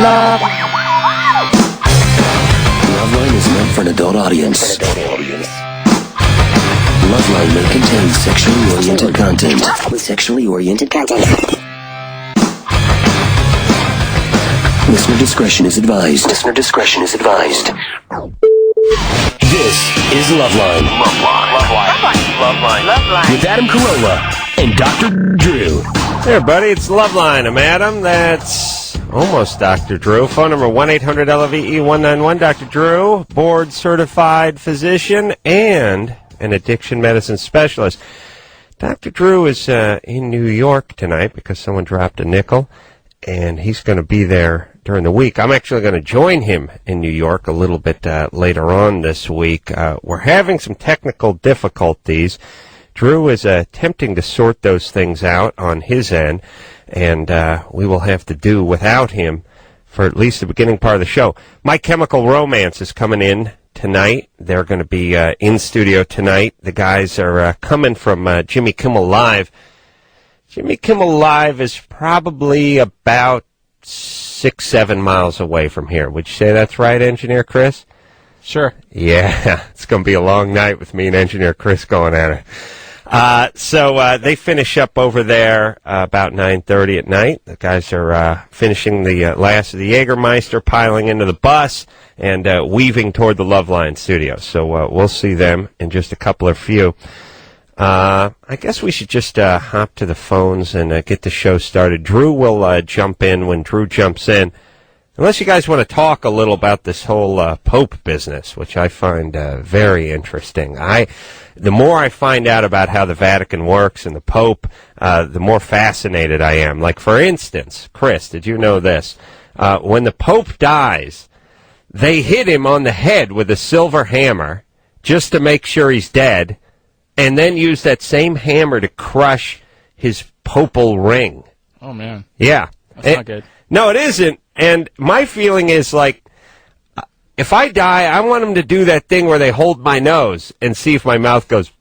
Loveline is meant for an adult audience. Loveline may contain sexually oriented content. Listener discretion is advised. This is Loveline. With Adam Carolla and Dr. Drew. Hey, everybody, it's Loveline. I'm Adam. That's almost Dr. Drew. Phone number 1-800-LOVE-191. Dr. Drew, board-certified physician and an addiction medicine specialist. Dr. Drew is in New York tonight because someone dropped a nickel, and he's going to be there during the week. I'm actually going to join him in New York a little bit later on this week. We're having some technical difficulties. Drew is attempting to sort those things out on his end, and we will have to do without him for at least the beginning part of the show. My Chemical Romance is coming in tonight. They're going to be in studio tonight. The guys are coming from Jimmy Kimmel Live. Jimmy Kimmel Live is probably about 6-7 miles away from here. Would you say that's right, Engineer Chris? Sure. Yeah, it's going to be a long night with me and Engineer Chris going at it. So they finish up over there about 9:30 at night. The guys are finishing the last of the Jägermeister, piling into the bus, and weaving toward the Loveline studio. So we'll see them in just a couple or few. I guess we should just hop to the phones and get the show started. Drew will jump in when Drew jumps in. Unless you guys want to talk a little about this whole Pope business, which I find very interesting. The more I find out about how the Vatican works and the Pope, the more fascinated I am. Like, for instance, Chris, did you know this? When the Pope dies, they hit him on the head with a silver hammer just to make sure he's dead, and then use that same hammer to crush his papal ring. Oh, man. Yeah. That's not good. No, it isn't. And my feeling is, like, if I die, I want them to do that thing where they hold my nose and see if my mouth goes.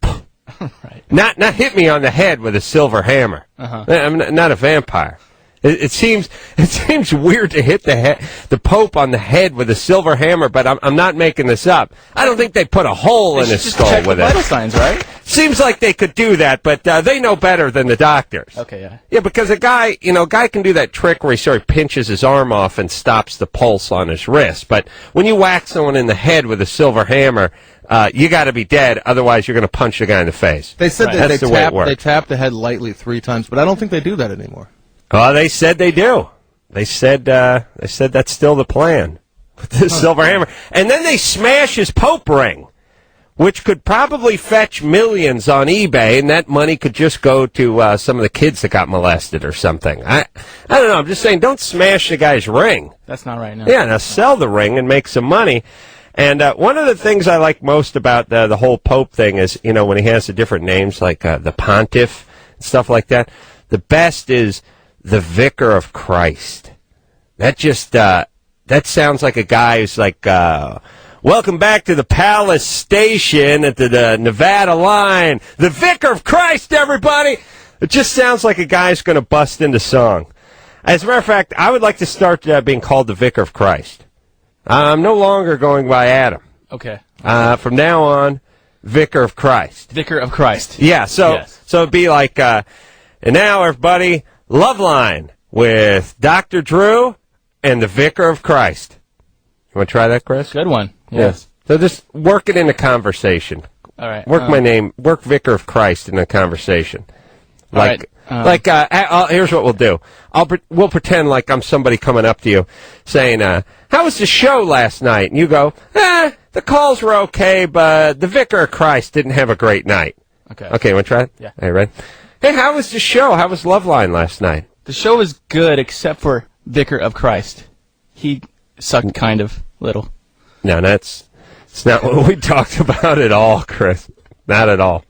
Right. Not hit me on the head with a silver hammer. Uh-huh. I'm not a vampire. It seems weird to hit the Pope on the head with a silver hammer, but I'm not making this up. I don't think they put a hole in his skull check with the it. vital signs, right? Seems like they could do that, but they know better than the doctors. Okay, yeah. Yeah, because a guy can do that trick where he sort of pinches his arm off and stops the pulse on his wrist. But when you whack someone in the head with a silver hammer, you got to be dead. Otherwise, you're going to punch the guy in the face. They said that they tap the head lightly 3 times, but I don't think they do that anymore. Oh, they said they do. They said that's still the plan with the silver hammer. And then they smash his Pope ring, which could probably fetch millions on eBay, and that money could just go to some of the kids that got molested or something. I don't know. I'm just saying, don't smash the guy's ring. That's not right now. Yeah, now sell the ring and make some money. And one of the things I like most about the whole Pope thing is, when he has the different names like the Pontiff and stuff like that, the best is the Vicar of Christ. That just, that sounds like a guy who's like, welcome back to the Palace Station at the Nevada line. The Vicar of Christ, everybody! It just sounds like a guy who's going to bust into song. As a matter of fact, I would like to start being called the Vicar of Christ. I'm no longer going by Adam. Okay. From now on, Vicar of Christ. Vicar of Christ. Yeah, so it'd be like, and now, everybody, Loveline with Dr. Drew and the Vicar of Christ. You want to try that, Chris? Good one. Yes. So just work it in a conversation. All right. Work my name. Work Vicar of Christ in a conversation. Like, here's what we'll do. We'll pretend like I'm somebody coming up to you saying, how was the show last night? And you go, the calls were okay, but the Vicar of Christ didn't have a great night. Okay. Okay, you want to try it? Yeah. Are you ready? Hey, how was the show? How was Loveline last night? The show was good, except for Vicar of Christ. He sucked kind of little. No, it's not what we talked about at all, Chris. Not at all.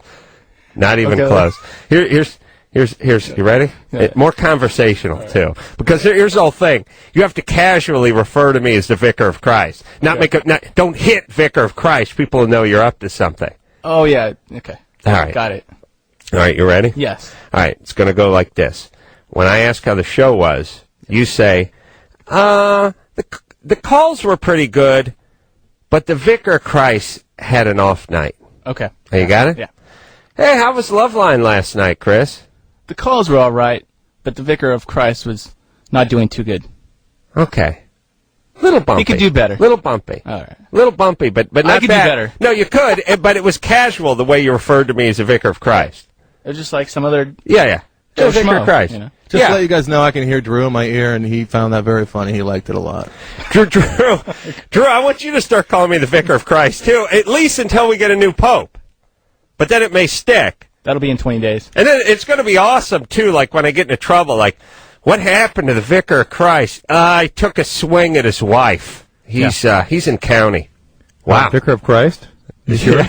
Not even close. Here's you ready? Yeah. More conversational, too. Because here's the whole thing. You have to casually refer to me as the Vicar of Christ. Don't hit Vicar of Christ. People will know you're up to something. Oh, yeah. Okay. All right. Got it. All right, you ready? Yes. All right, it's going to go like this. When I ask how the show was, you say, The calls were pretty good, but the Vicar of Christ had an off night. Okay. Oh, you got it? Yeah. Hey, how was Loveline last night, Chris? The calls were all right, but the Vicar of Christ was not doing too good. Okay. Little bumpy. He could do better. Little bumpy. All right. Little bumpy, but not I could bad. do better. No, you could, but it was casual the way you referred to me as a Vicar of Christ. It was just like some other Yeah. Joe Vicar of Schmo, Christ. you know? Just to let you guys know, I can hear Drew in my ear, and he found that very funny. He liked it a lot. Drew, I want you to start calling me the Vicar of Christ, too, at least until we get a new pope. But then it may stick. That'll be in 20 days. And then it's going to be awesome, too, like when I get into trouble, like, what happened to the Vicar of Christ? I took a swing at his wife. He's in county. Wow. Vicar of Christ? You sure?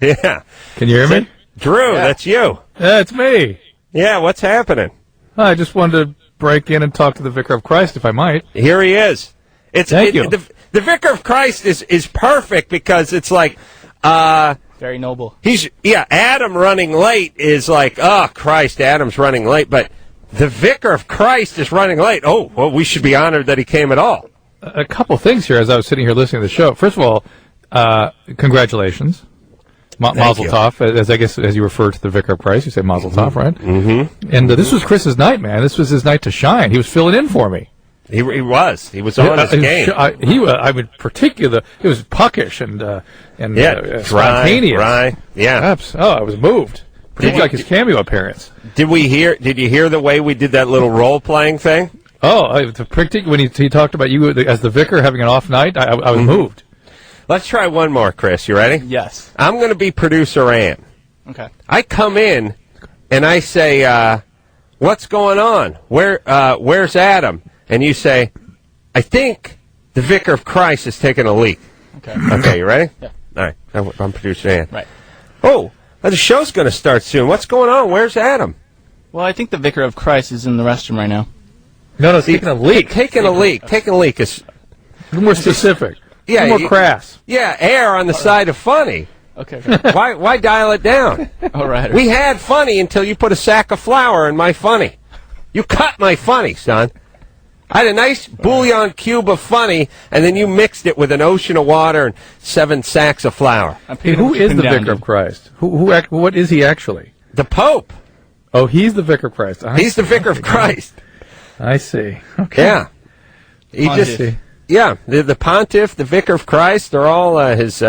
Yeah. Can you hear me? Drew, that's you. It's me. Yeah, what's happening? I just wanted to break in and talk to the Vicar of Christ, if I might. Here he is. Thank you. The Vicar of Christ is perfect because it's like, Very noble. Adam running late is like, oh, Christ, Adam's running late, but the Vicar of Christ is running late. Oh, well, we should be honored that he came at all. A couple things here as I was sitting here listening to the show. First of all, congratulations. Mazel you. tov, as you refer to the Vicar of Christ, you say Mazel tov, right? Mm-hmm. And this was Chris's night, man. This was his night to shine. He was filling in for me. He was. He was on his game. I would particularly, it was puckish and spontaneous. Dry. Yeah. I was moved. Particularly like his cameo appearance. Did you hear the way we did that little role-playing thing? Particularly when he talked about you as the vicar having an off night, I was moved. Let's try one more, Chris. You ready? Yes. I'm going to be producer Ann. Okay. I come in and I say, what's going on? Where's Adam? And you say, I think the Vicar of Christ is taking a leak. Okay. Okay, you ready? Yeah. All right. I'm producer Ann. Right. Oh, the show's going to start soon. What's going on? Where's Adam? Well, I think the Vicar of Christ is in the restroom right now. No, taking a leak. Taking a leak is A little more specific. Yeah, a little more crass. Yeah, air on the side of funny. Okay. Why dial it down? All right. We had funny until you put a sack of flour in my funny. You cut my funny, son. I had a nice bouillon cube of funny, and then you mixed it with an ocean of water and 7 sacks of flour. Hey, who is the Vicar of Christ? What is he actually? The Pope. Oh, he's the Vicar of Christ. He's the Vicar of Christ. I see. Okay. Yeah. The Pontiff, the Vicar of Christ, they're all his,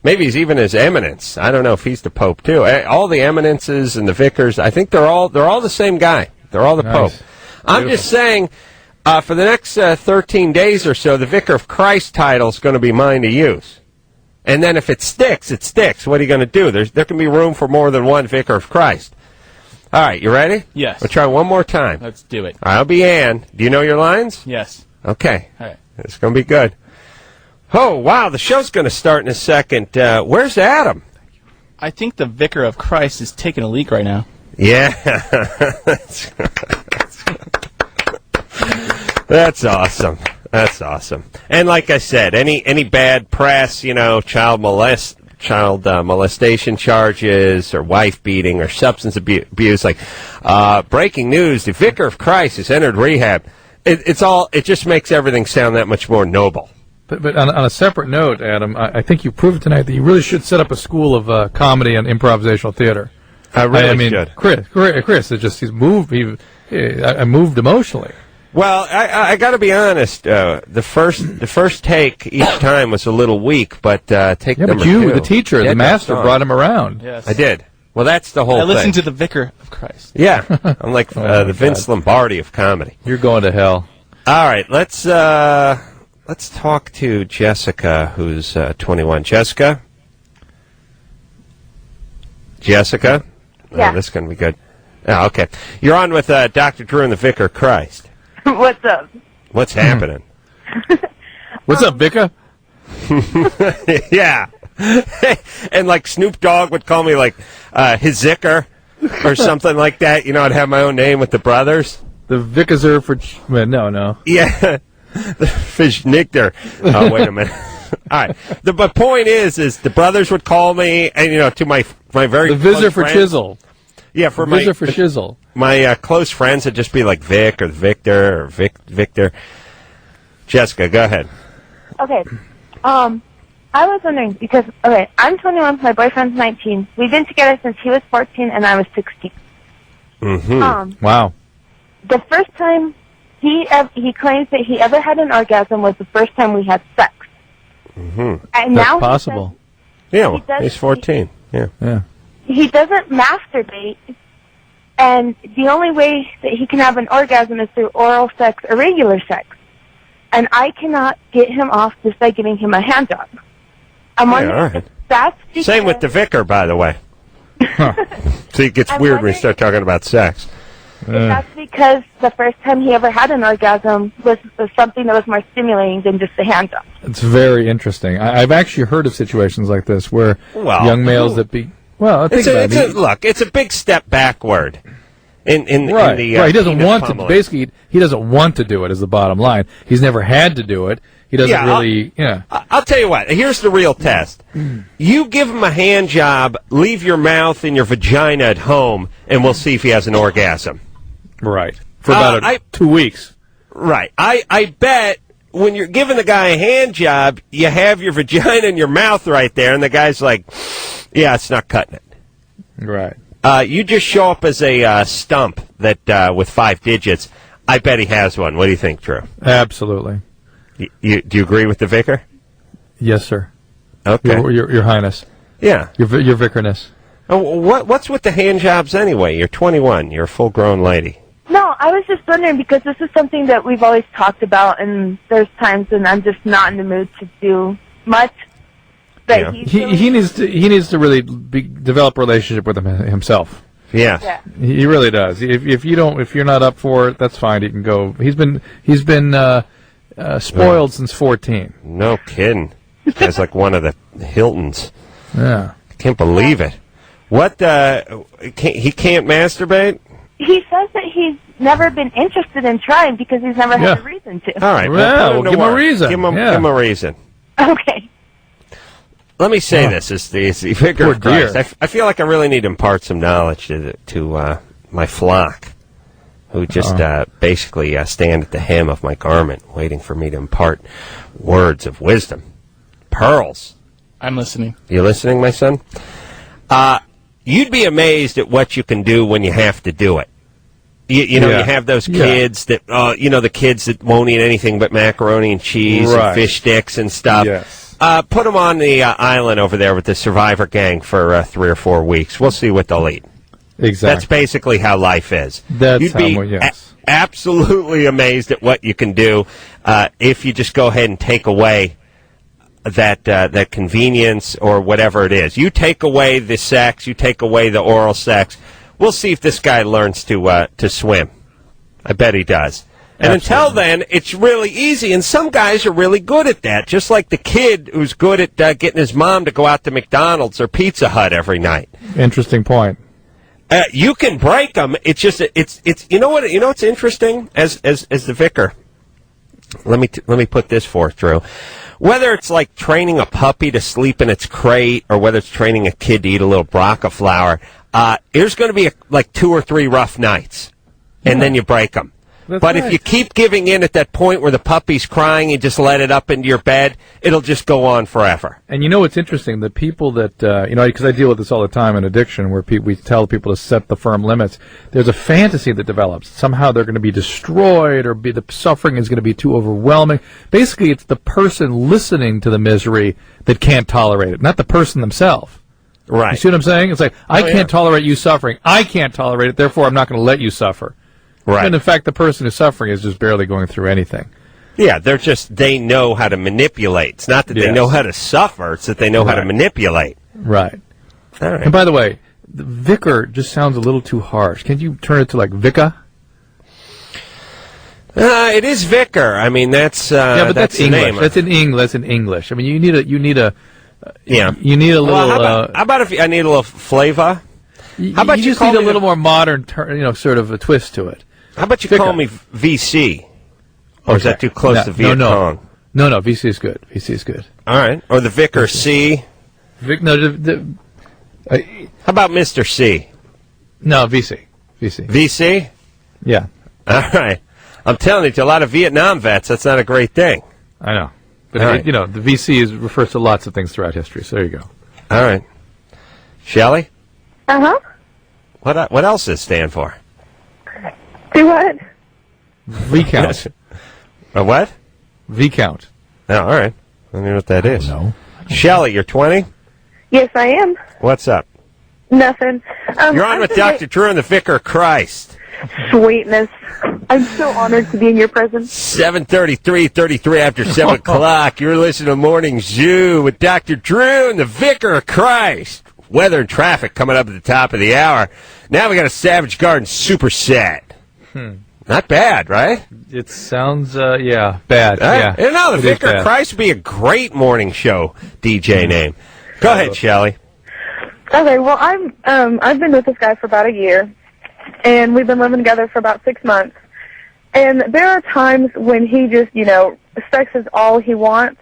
maybe he's even his eminence. I don't know if he's the Pope, too. All the eminences and the vicars, I think they're all the same guy. They're all the Pope. I'm just saying, for the next 13 days or so, the Vicar of Christ title is going to be mine to use. And then if it sticks, it sticks. What are you going to do? There can be room for more than one Vicar of Christ. All right, you ready? Yes. We'll try one more time. Let's do it. I'll be Ann. Do you know your lines? Yes. Okay. All right. It's going to be good. Oh, wow, the show's going to start in a second. Where's Adam? I think the Vicar of Christ is taking a leak right now. Yeah. That's awesome. That's awesome. And like I said, any bad press, child molestation charges or wife beating or substance abuse, like breaking news, the Vicar of Christ has entered rehab. It just makes everything sound that much more noble. But on a separate note, Adam, I think you proved tonight that you really should set up a school of comedy and improvisational theater. I mean, should. Chris, he's moved. I moved emotionally. Well, I got to be honest. The first take each time was a little weak, but take number two. But the teacher, the master, brought him around. Yes. I did. Well, that's the whole thing. I listened to the Vicar of Christ. Yeah, I'm like the Vince Lombardi of comedy. You're going to hell. All right, let's talk to Jessica, who's 21. Jessica? Yeah. Oh, this is going to be good. Oh, okay. You're on with Dr. Drew and the Vicar of Christ. What's up? What's happening? What's up, Vicar? Yeah. And like Snoop Dogg would call me like his Zicker or something like that. I'd have my own name with the brothers. The Vicar for... No. Yeah. The Fischnichter. Oh, wait a minute. All right. The point is the brothers would call me, and to my very the Visitor for friends, Chisel. Yeah, for Visitor for Shizzle. My close friends would just be like Vic or Victor or Victor. Jessica, go ahead. Okay. I was wondering because I'm 21. My boyfriend's 19. We've been together since he was 14 and I was 16. Mm-hmm. Wow. The first time he claims that he ever had an orgasm was the first time we had sex. Mm-hmm. And That's now possible. He's 14. Yeah. He doesn't masturbate, and the only way that he can have an orgasm is through oral sex or regular sex. And I cannot get him off just by giving him a hand job. I'm wondering if that's because... Same with the vicar, by the way. See, it gets weird when you start talking about sex. If that's because the first time he ever had an orgasm was something that was more stimulating than just a hand job. It's very interesting. I've actually heard of situations like this where young males that be... Well, think about it. Look, it's a big step backward. Right. He doesn't want to. Basically, he doesn't want to do it. Is the bottom line. He's never had to do it. He doesn't really. I'll tell you what. Here's the real test. You give him a hand job, leave your mouth and your vagina at home, and we'll see if he has an orgasm. Right. For about 2 weeks. Right. I bet when you're giving the guy a hand job, you have your vagina in your mouth right there, and the guy's like, "Yeah, it's not cutting it." Right. You just show up as a stump that with 5 digits. I bet he has one. What do you think, Drew? Absolutely. Do you agree with the vicar? Yes, sir. Okay. Your Highness. Yeah. Your vicarness. What's with the hand jobs anyway? You're 21. You're a full-grown lady. No, I was just wondering because this is something that we've always talked about, and there's times when I'm just not in the mood to do much. But he needs to really develop a relationship with himself. Yeah. He really does. If you're not up for it, that's fine. He can go. He's been spoiled since 14. No kidding. This guy's like one of the Hiltons. Yeah. I can't believe it. What? He can't masturbate? He says that he's never been interested in trying because he's never had a reason to. All right. Well, give him a reason. Give him a reason. Okay. Let me say this as the vicar of Christ. I feel like I really need to impart some knowledge to my flock, who just basically stand at the hem of my garment, waiting for me to impart words of wisdom, pearls. I'm listening. You listening, my son? You'd be amazed at what you can do when you have to do it. You have those kids that, the kids that won't eat anything but macaroni and cheese and fish sticks and stuff. Yes. Put them on the island over there with the survivor gang for 3 or 4 weeks. We'll see what they'll eat. Exactly. That's basically how life is. You'd be absolutely amazed at what you can do if you just go ahead and take away that convenience or whatever it is. You take away the sex, you take away the oral sex. We'll see if this guy learns to swim. I bet he does. And until then, it's really easy, and some guys are really good at that, just like the kid who's good at getting his mom to go out to McDonald's or Pizza Hut every night. Interesting point. You can break them. It's just it's you know what's interesting as the vicar. Let me put this forth, Drew. Whether it's like training a puppy to sleep in its crate or whether it's training a kid to eat a little braca flour, there's going to be like 2 or 3 rough nights, and then you break them. But if you keep giving in at that point where the puppy's crying, you just let it up into your bed, it'll just go on forever. And you know what's interesting? The people that, because I deal with this all the time in addiction, where we tell people to set the firm limits, there's a fantasy that develops. Somehow they're going to be destroyed or the suffering is going to be too overwhelming. Basically, it's the person listening to the misery that can't tolerate it, not the person themselves. Right. You see what I'm saying? It's like, I can't tolerate you suffering. I can't tolerate it, therefore I'm not going to let you suffer. Right. And in fact, the person who's suffering is just barely going through anything. Yeah, they know how to manipulate. It's not that they know how to suffer, it's that they know how to manipulate. Right. All right. And by the way, the vicar just sounds a little too harsh. Can you turn it to like Vika? It is vicar. I mean, that's but that's English. Name. That's in English. I mean, you need a you need a little. How about if I need a little flavor? How about you just need a little more modern, sort of a twist to it. How about you call me VC? Or is that too close to Viet Cong? No, VC is good. VC is good. All right. Or the Vicar C? How about Mr. C? No, VC. VC? Yeah. All right. I'm telling you, to a lot of Vietnam vets, that's not a great thing. I know. But, All right. the VC refers to lots of things throughout history, so there you go. All right. Shelley? Uh-huh. What else does it stand for? Do what? V-count. A what? V-count. Oh, all right. I don't know what that is. No. Shelley, you're 20? Yes, I am. What's up? Nothing. You're on with Dr. Drew and the Vicar of Christ. Sweetness. I'm so honored to be in your presence. 7:33 after 7 o'clock. You're listening to Morning Zoo with Dr. Drew and the Vicar of Christ. Weather and traffic coming up at the top of the hour. Now we got a Savage Garden superset. Not bad, right? It sounds, bad. Yeah. You know, the It is Vicar of bad. Christ would be a great morning show DJ name. Go ahead, Shelley. Okay, well, I've been with this guy for about a year, and we've been living together for about 6 months. And there are times when he just, sex is all he wants.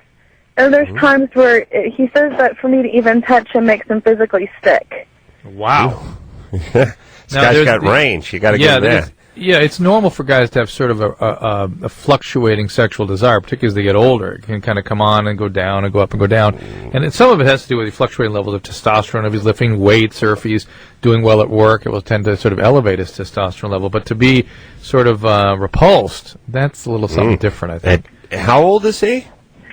And there's times where he says that for me to even touch him makes him physically sick. Wow. This Now, guy's there's got range. You got to give him that. It's normal for guys to have sort of a fluctuating sexual desire, particularly as they get older. It can kind of come on and go down and go up and go down. And some of it has to do with the fluctuating levels of testosterone. If he's lifting weights or if he's doing well at work, it will tend to sort of elevate his testosterone level. But to be sort of repulsed, that's a little something different, I think. How old is he?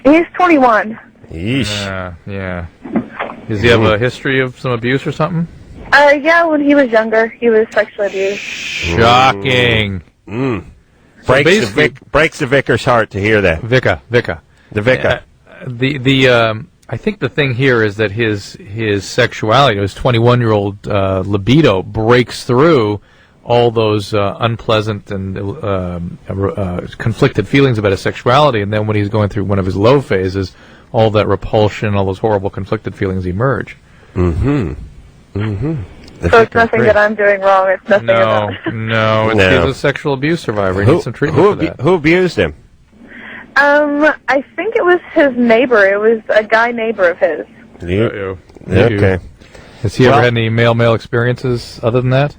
He's 21. Yeesh. Yeah. Does he have a history of some abuse or something? Yeah, when he was younger, he was sexually abused. Shocking. Breaks the vicar's heart to hear that. Vicar. The vicar. I think the thing here is that his sexuality, his 21-year-old libido, breaks through all those unpleasant and conflicted feelings about his sexuality, and then when he's going through one of his low phases, all that repulsion, all those horrible conflicted feelings emerge. So it's nothing that I'm doing wrong. It's nothing about He's a sexual abuse survivor. He needs some treatment for that. Who abused him? I think it was his neighbor. It was a guy neighbor of his. Okay. Has he ever had any male experiences other than that?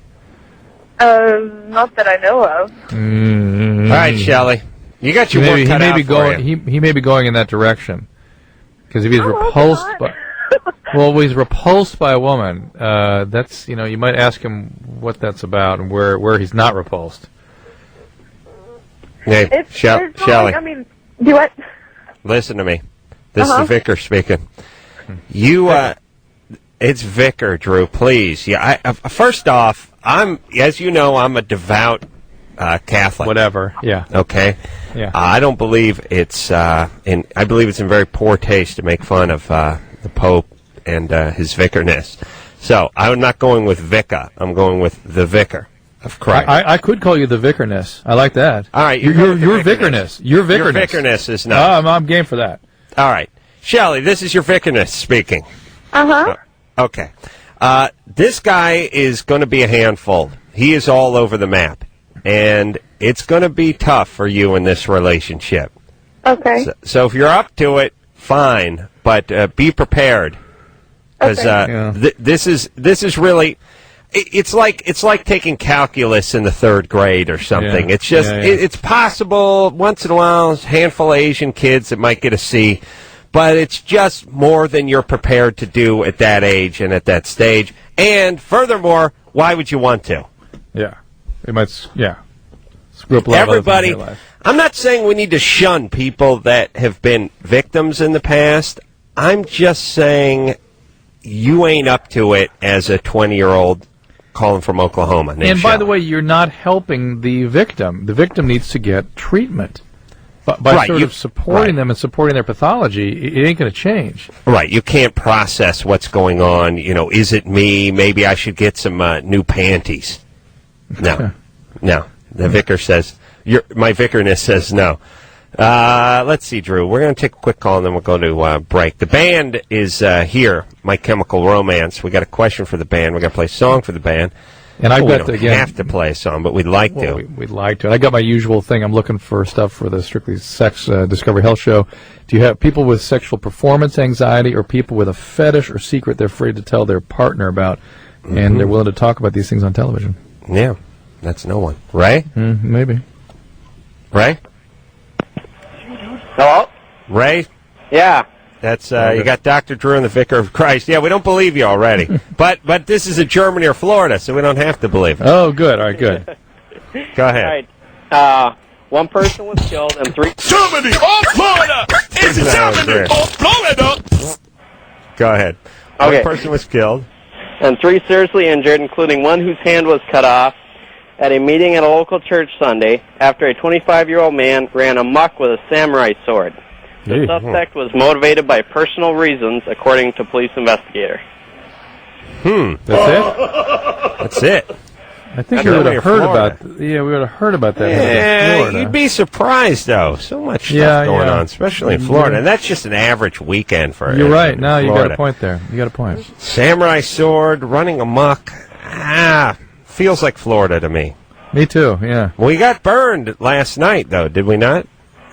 Not that I know of. All right, Shelley. You got your work cut out for you. He may be going in that direction. Because if he's repulsed by... Well, when he's repulsed by a woman, that's, you might ask him what that's about and where he's not repulsed. Hey, Shelley. I mean, do what? Listen to me. This is the vicar speaking. It's Vicar, Drew, please. Yeah, first off, as you know, I'm a devout Catholic. Whatever, yeah. Okay? Yeah. I don't believe I believe it's in very poor taste to make fun of the Pope and his vicarness. So I'm not going with Vicar. I'm going with the Vicar of Christ. I could call you the vicarness. I like that. All right. Your vicarness. Your vicarness. Your vicarness is not. I'm game for that. All right. Shelley, this is your vicarness speaking. Uh-huh. Okay. This guy is going to be a handful. He is all over the map. And it's going to be tough for you in this relationship. Okay. So if you're up to it, fine. But be prepared. Because this is really... It's like taking calculus in the third grade or something. Yeah. It's just it's possible once in a while, a handful of Asian kids that might get a C, but it's just more than you're prepared to do at that age and at that stage. And furthermore, why would you want to? Yeah, it might. Yeah, screw up a lot of other things Everybody. in your life. I'm not saying we need to shun people that have been victims in the past. I'm just saying you ain't up to it as a 20-year-old. Calling from Oklahoma. And by the way, you're not helping the victim. The victim needs to get treatment. By sort of supporting them and supporting their pathology, it ain't going to change. Right. You can't process what's going on. Is it me? Maybe I should get some new panties. No. No. The vicar says, my vicarness says no. Let's see, Drew. We're going to take a quick call and then we'll go to break. The band is here, My Chemical Romance. We got a question for the band. We got to play a song for the band. And I bet we don't again, have to play a song, but we'd like to. We'd like to. I got my usual thing. I'm looking for stuff for the Strictly Sex Discovery Health Show. Do you have people with sexual performance anxiety or people with a fetish or secret they're afraid to tell their partner about, and they're willing to talk about these things on television? Yeah, that's no one. Ray? Maybe. Ray? Hello? Ray? Yeah. That's you got Dr. Drew and the Vicar of Christ. Yeah, we don't believe you already. but this is in Germany or Florida, so we don't have to believe it. Oh, good. All right, good. Go ahead. All right. One person was killed and 3... Germany or Florida! It's Germany or Florida! Go ahead. Okay. One person was killed. And 3 seriously injured, including one whose hand was cut off at a meeting at a local church Sunday after a 25-year-old man ran amok with a samurai sword. The suspect was motivated by personal reasons, according to police investigator. That's it? That's it. I think we would have heard about. Yeah, we would have heard about that. Yeah, Florida. you'd be surprised though. So much stuff going on, especially in Florida, and that's just an average weekend for. You're right. No, you got a point there. You got a point. Samurai sword, running amok. Feels like Florida to me. Me too. Yeah. We got burned last night, though, did we not?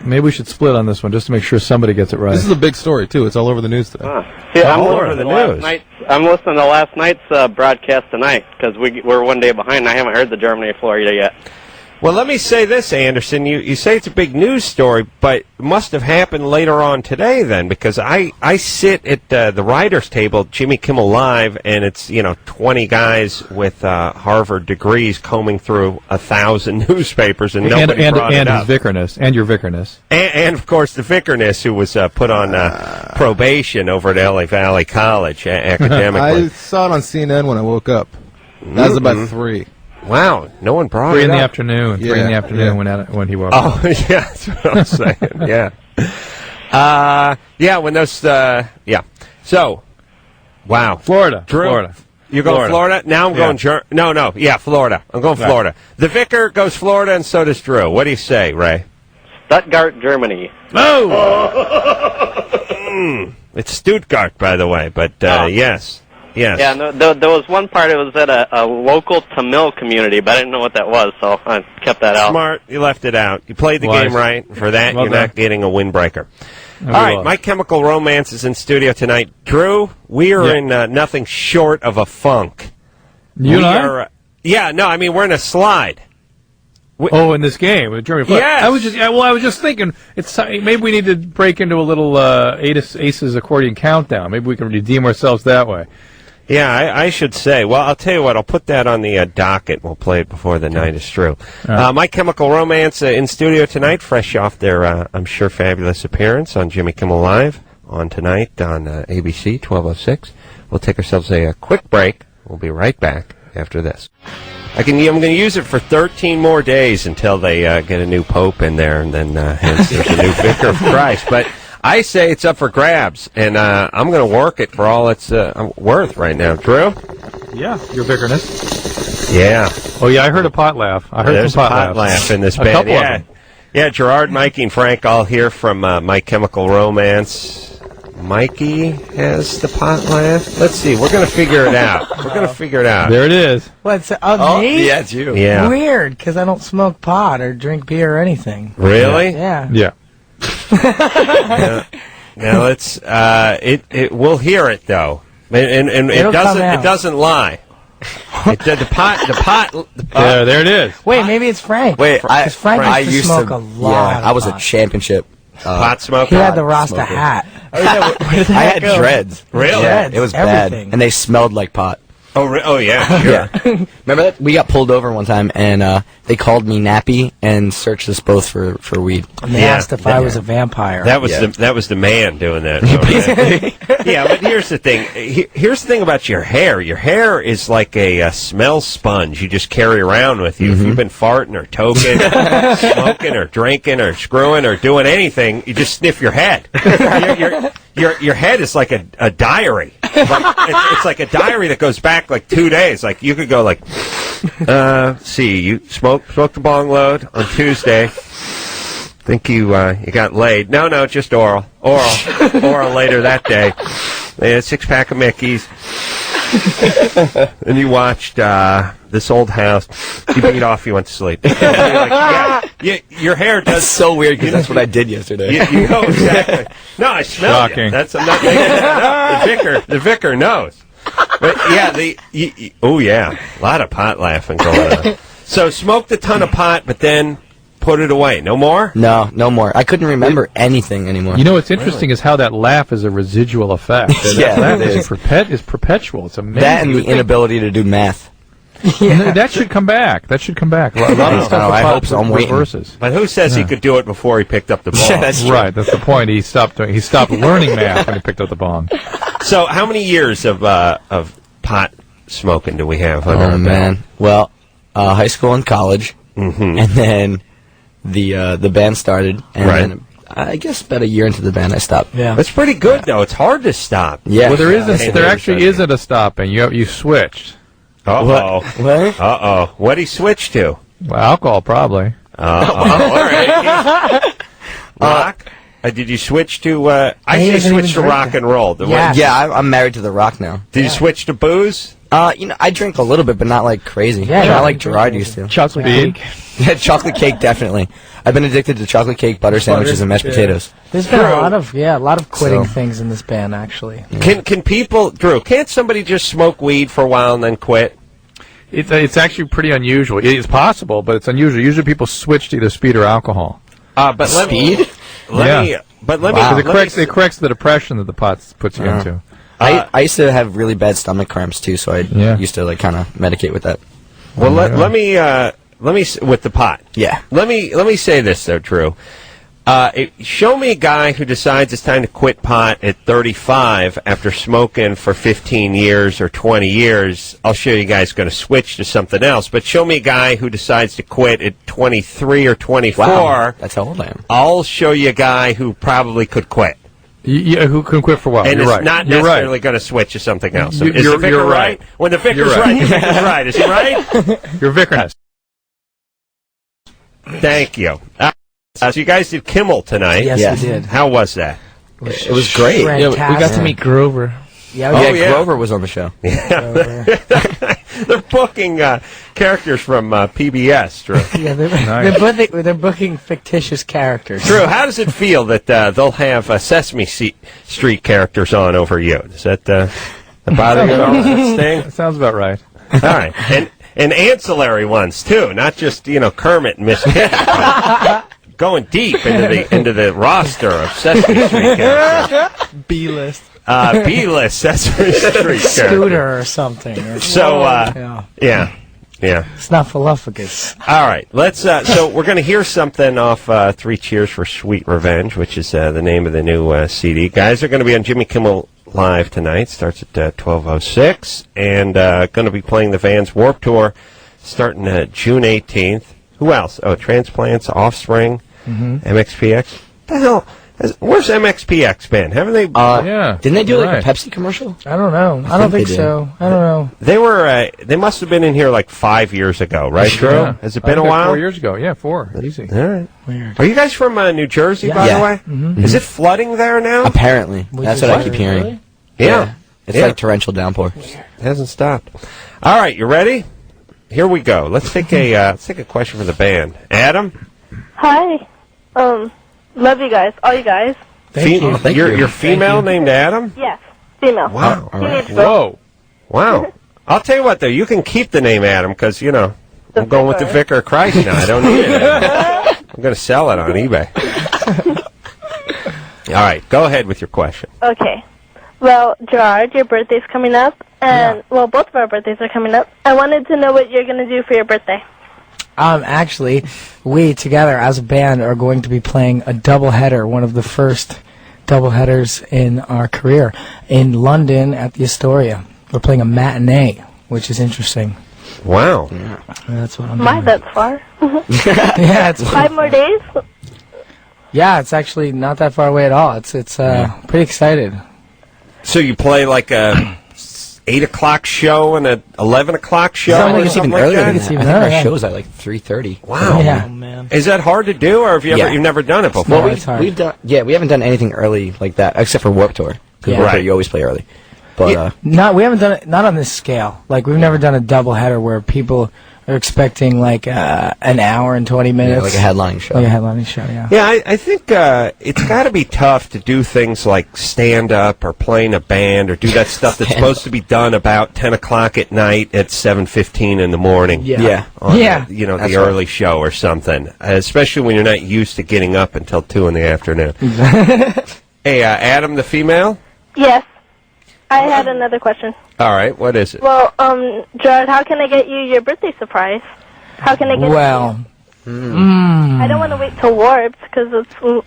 Maybe we should split on this one just to make sure somebody gets it right. This is a big story too. It's all over the news today. Yeah, all over the news. I'm listening to last night's broadcast tonight because we're one day behind. And I haven't heard the Germany or Florida yet. Well, let me say this, Anderson. You say it's a big news story, but it must have happened later on today then, because I sit at the writers' table, Jimmy Kimmel Live, and it's 20 guys with Harvard degrees combing through 1,000 newspapers, and nobody brought it up. His vicarness, and your vicarness. And of course, the vicarness, who was put on probation over at LA Valley College academically. I saw it on CNN when I woke up. That was about 3. Wow, no one brought 3 it in up. the afternoon. 3 in the afternoon when he woke up. Oh, yeah, that's what I'm saying. Yeah. When those. So, wow. Florida. Drew, Florida. You're going Florida? Now I'm going No. Yeah, Florida. I'm going Florida. The vicar goes Florida, and so does Drew. What do you say, Ray? Stuttgart, Germany. Oh! It's Stuttgart, by the way, but yes. Yes. Yeah, no, there was one part, it was at a local Tamil community, but I didn't know what that was, so I kept that out. Smart. You left it out. You played the game right. For that, Well you're done. not getting a windbreaker. All right, My Chemical Romance is in studio tonight. Drew, we are in nothing short of a funk. You and I? We're in a slide. In this game with Germany. Yes. I was just thinking, maybe we need to break into a little Aces accordion countdown. Maybe we can redeem ourselves that way. Yeah, I should say. Well, I'll tell you what. I'll put that on the docket. We'll play it before the night is through. My Chemical Romance in studio tonight, fresh off their, I'm sure, fabulous appearance on Jimmy Kimmel Live on tonight on ABC 1206. We'll take ourselves a quick break. We'll be right back after this. I'm going to use it for 13 more days until they get a new pope in there, and then hence there's a new vicar of Christ. But I say it's up for grabs, and I'm going to work it for all it's worth right now. Drew? Yeah, your vicarness. Yeah. Oh, yeah, I heard a pot laugh. There's a pot laugh in this band. A couple of them. Yeah, Gerard, Mikey, and Frank all here from My Chemical Romance. Mikey has the pot laugh. Let's see. We're going to figure it out. There it is. What's me? Yeah, it's you. Yeah. Weird, because I don't smoke pot or drink beer or anything. Really? Yeah. Yeah. Now let's. We'll hear it though, and it doesn't lie. The pot. There it is. Wait, maybe it's Frank. Wait, Frank I used to smoke a lot. Yeah, I was a pot. championship pot smoker. He had the Rasta hat. I had dreads. Really? Yeah, it was bad, Everything. and they smelled like pot. Oh yeah. Sure. Yeah. Remember that? We got pulled over one time, and they called me Nappy and searched us both for weed. And they asked if I was a vampire. That was the man doing that. Okay. Yeah, but here's the thing. Here's the thing about your hair. Your hair is like a smell sponge you just carry around with you. If you've been farting or toking, smoking or drinking or screwing or doing anything, you just sniff your head. Your head is like a diary. It's like a diary that goes back like 2 days. Like you could go like, you smoked the bong load on Tuesday. Think you got laid? No, just oral later that day. They had a 6-pack of Mickeys. And you watched This Old House. You beat off. You went to sleep. Your hair does. That's so weird because that's what I did yesterday. You know exactly. No, I smell Shocking. you. I'm not making that up. The vicar knows. But yeah, a lot of pot laughing going on. So smoked a ton of pot, but then put it away. No more? No, no more. I couldn't remember anything anymore. You know what's interesting is how that laugh is a residual effect. Yeah, that it laugh is perpetual. It's amazing. that and the inability to do math. That should come back. That should come back. A lot of stuff I hope so. I'm waiting. reverses. But who says he could do it before he picked up the ball? Yeah, that's true. Right, that's the point. He stopped learning math when he picked up the bong. So how many years of pot smoking do we have? Oh, man. Well, high school and college, and then the band started, and then I guess about a year into the band I stopped. Yeah. That's pretty good, though. It's hard to stop. Yeah. Well, there actually isn't a stopping. You switched. Uh-oh. What? Uh-oh. What'd he switch to? Well, alcohol, probably. All right. Rock? Did you switch to... I say switch to rock and roll. Yeah, I'm married to the rock now. Did you switch to booze? I drink a little bit, but not like crazy. Yeah, not like Gerard used to. Chocolate cake. Yeah, chocolate cake, definitely. I've been addicted to chocolate cake, butter sandwiches, and mashed potatoes. There's been a lot of quitting things in this band, actually. Can people... Drew, can't somebody just smoke weed for a while and then quit? It's actually pretty unusual. It's possible, but it's unusual. Usually people switch to either speed or alcohol. But Speed? Let me... Because it corrects the depression that the pot puts you into. I used to have really bad stomach cramps, too, so I used to, like, kind of medicate with that. Well, let me with the pot. Yeah. Let me say this though, Drew. Show me a guy who decides it's time to quit pot at 35 after smoking for 15 years or 20 years. I'll show you guys going to switch to something else. But show me a guy who decides to quit at 23 or 24. Wow, that's how old I am. I'll show you a guy who probably could quit. Yeah, who can quit for a while? And you're it's right. not You're necessarily right. going to switch to something else. You're Is the vicar right. When the vicar's right, the vicar's right. Is he right? You're vicarness. Thank you. So you guys did Kimmel tonight. Yes, we did. How was that? It was great. Fantastic. Yeah, we got to meet Grover. Yeah, Grover was on the show. They're booking characters from PBS, Drew. Yeah, they're booking fictitious characters. Drew, how does it feel that they'll have Sesame Street characters on over you? Does that bother you at all? Does that sting? That sounds about right. All right. And ancillary ones, too. Not just, Kermit and Miss Piggy. Going deep into the roster of Sesame Street characters. B-list. B-list Sesame Street characters. Scooter or something. So, yeah. Snuffleupagus. All right, let's. So we're going to hear something off Three Cheers for Sweet Revenge, which is the name of the new CD. Guys are going to be on Jimmy Kimmel Live tonight. Starts at 12:06, and going to be playing the Vans Warped Tour starting June 18th. Who else? Oh, Transplants, Offspring, MXPX. What the hell? Where's MXPX been? Haven't they? Yeah. Didn't they do like right. a Pepsi commercial? I don't know. I don't think so. I don't know. They were. They must have been in here like 5 years ago, right, Drew? Yeah. Has it been a while? 4 years ago. Yeah, 4. Easy. All right. Weird. Are you guys from New Jersey, by the way? Is it flooding there now? Apparently. That's what I keep hearing. Really? Yeah. It's like torrential downpour. It hasn't stopped. All right, you ready? Here we go. Let's take a question from the band. Adam? Hi. Love you guys. All you guys. Thank you. Thank You're female named Adam? Yes. Female. Wow. All right. Whoa. Wow. I'll tell you what, though. You can keep the name Adam because, I'm going with the Vicar of Christ now. I don't need it anymore. I'm going to sell it on eBay. All right. Go ahead with your question. Okay. Well, Gerard, your birthday's coming up, and, well, both of our birthdays are coming up. I wanted to know what you're going to do for your birthday. Actually, we together as a band are going to be playing a doubleheader, one of the first doubleheaders in our career, in London at the Astoria. We're playing a matinee, which is interesting. Wow. That's what I'm doing. That's far. Yeah, it's 5 more days? yeah, it's actually not that far away at all. It's pretty excited. So you play like a 8 o'clock show and a 11 o'clock show? I think or it's something even like earlier that? than It's that. even I think our earlier. show's at like 3:30. Wow. Yeah. Man. Is that hard to do, or have you Yeah. you've never done it before? No, Well, it's hard. we've done. Yeah, we haven't done anything early like that except for Warped Tour. Because Yeah. Warped Tour, Right. you always play early. But We haven't done it, not on this scale. Like, we've never done a doubleheader where people are expecting like an hour and 20 minutes. like a headlining show. Like a headlining show, yeah. Yeah, I think it's got to be tough to do things like stand-up or playing a band or do that stuff that's supposed to be done about 10 o'clock at night at 7:15 in the morning. Yeah. On Yeah. the early show or something, especially when you're not used to getting up until 2 in the afternoon. Hey, Adam, the female? Yes. I had another question. All right, what is it? Well, Jared, how can I get you your birthday surprise? How can I get Well, I don't want to wait till Warped because it's a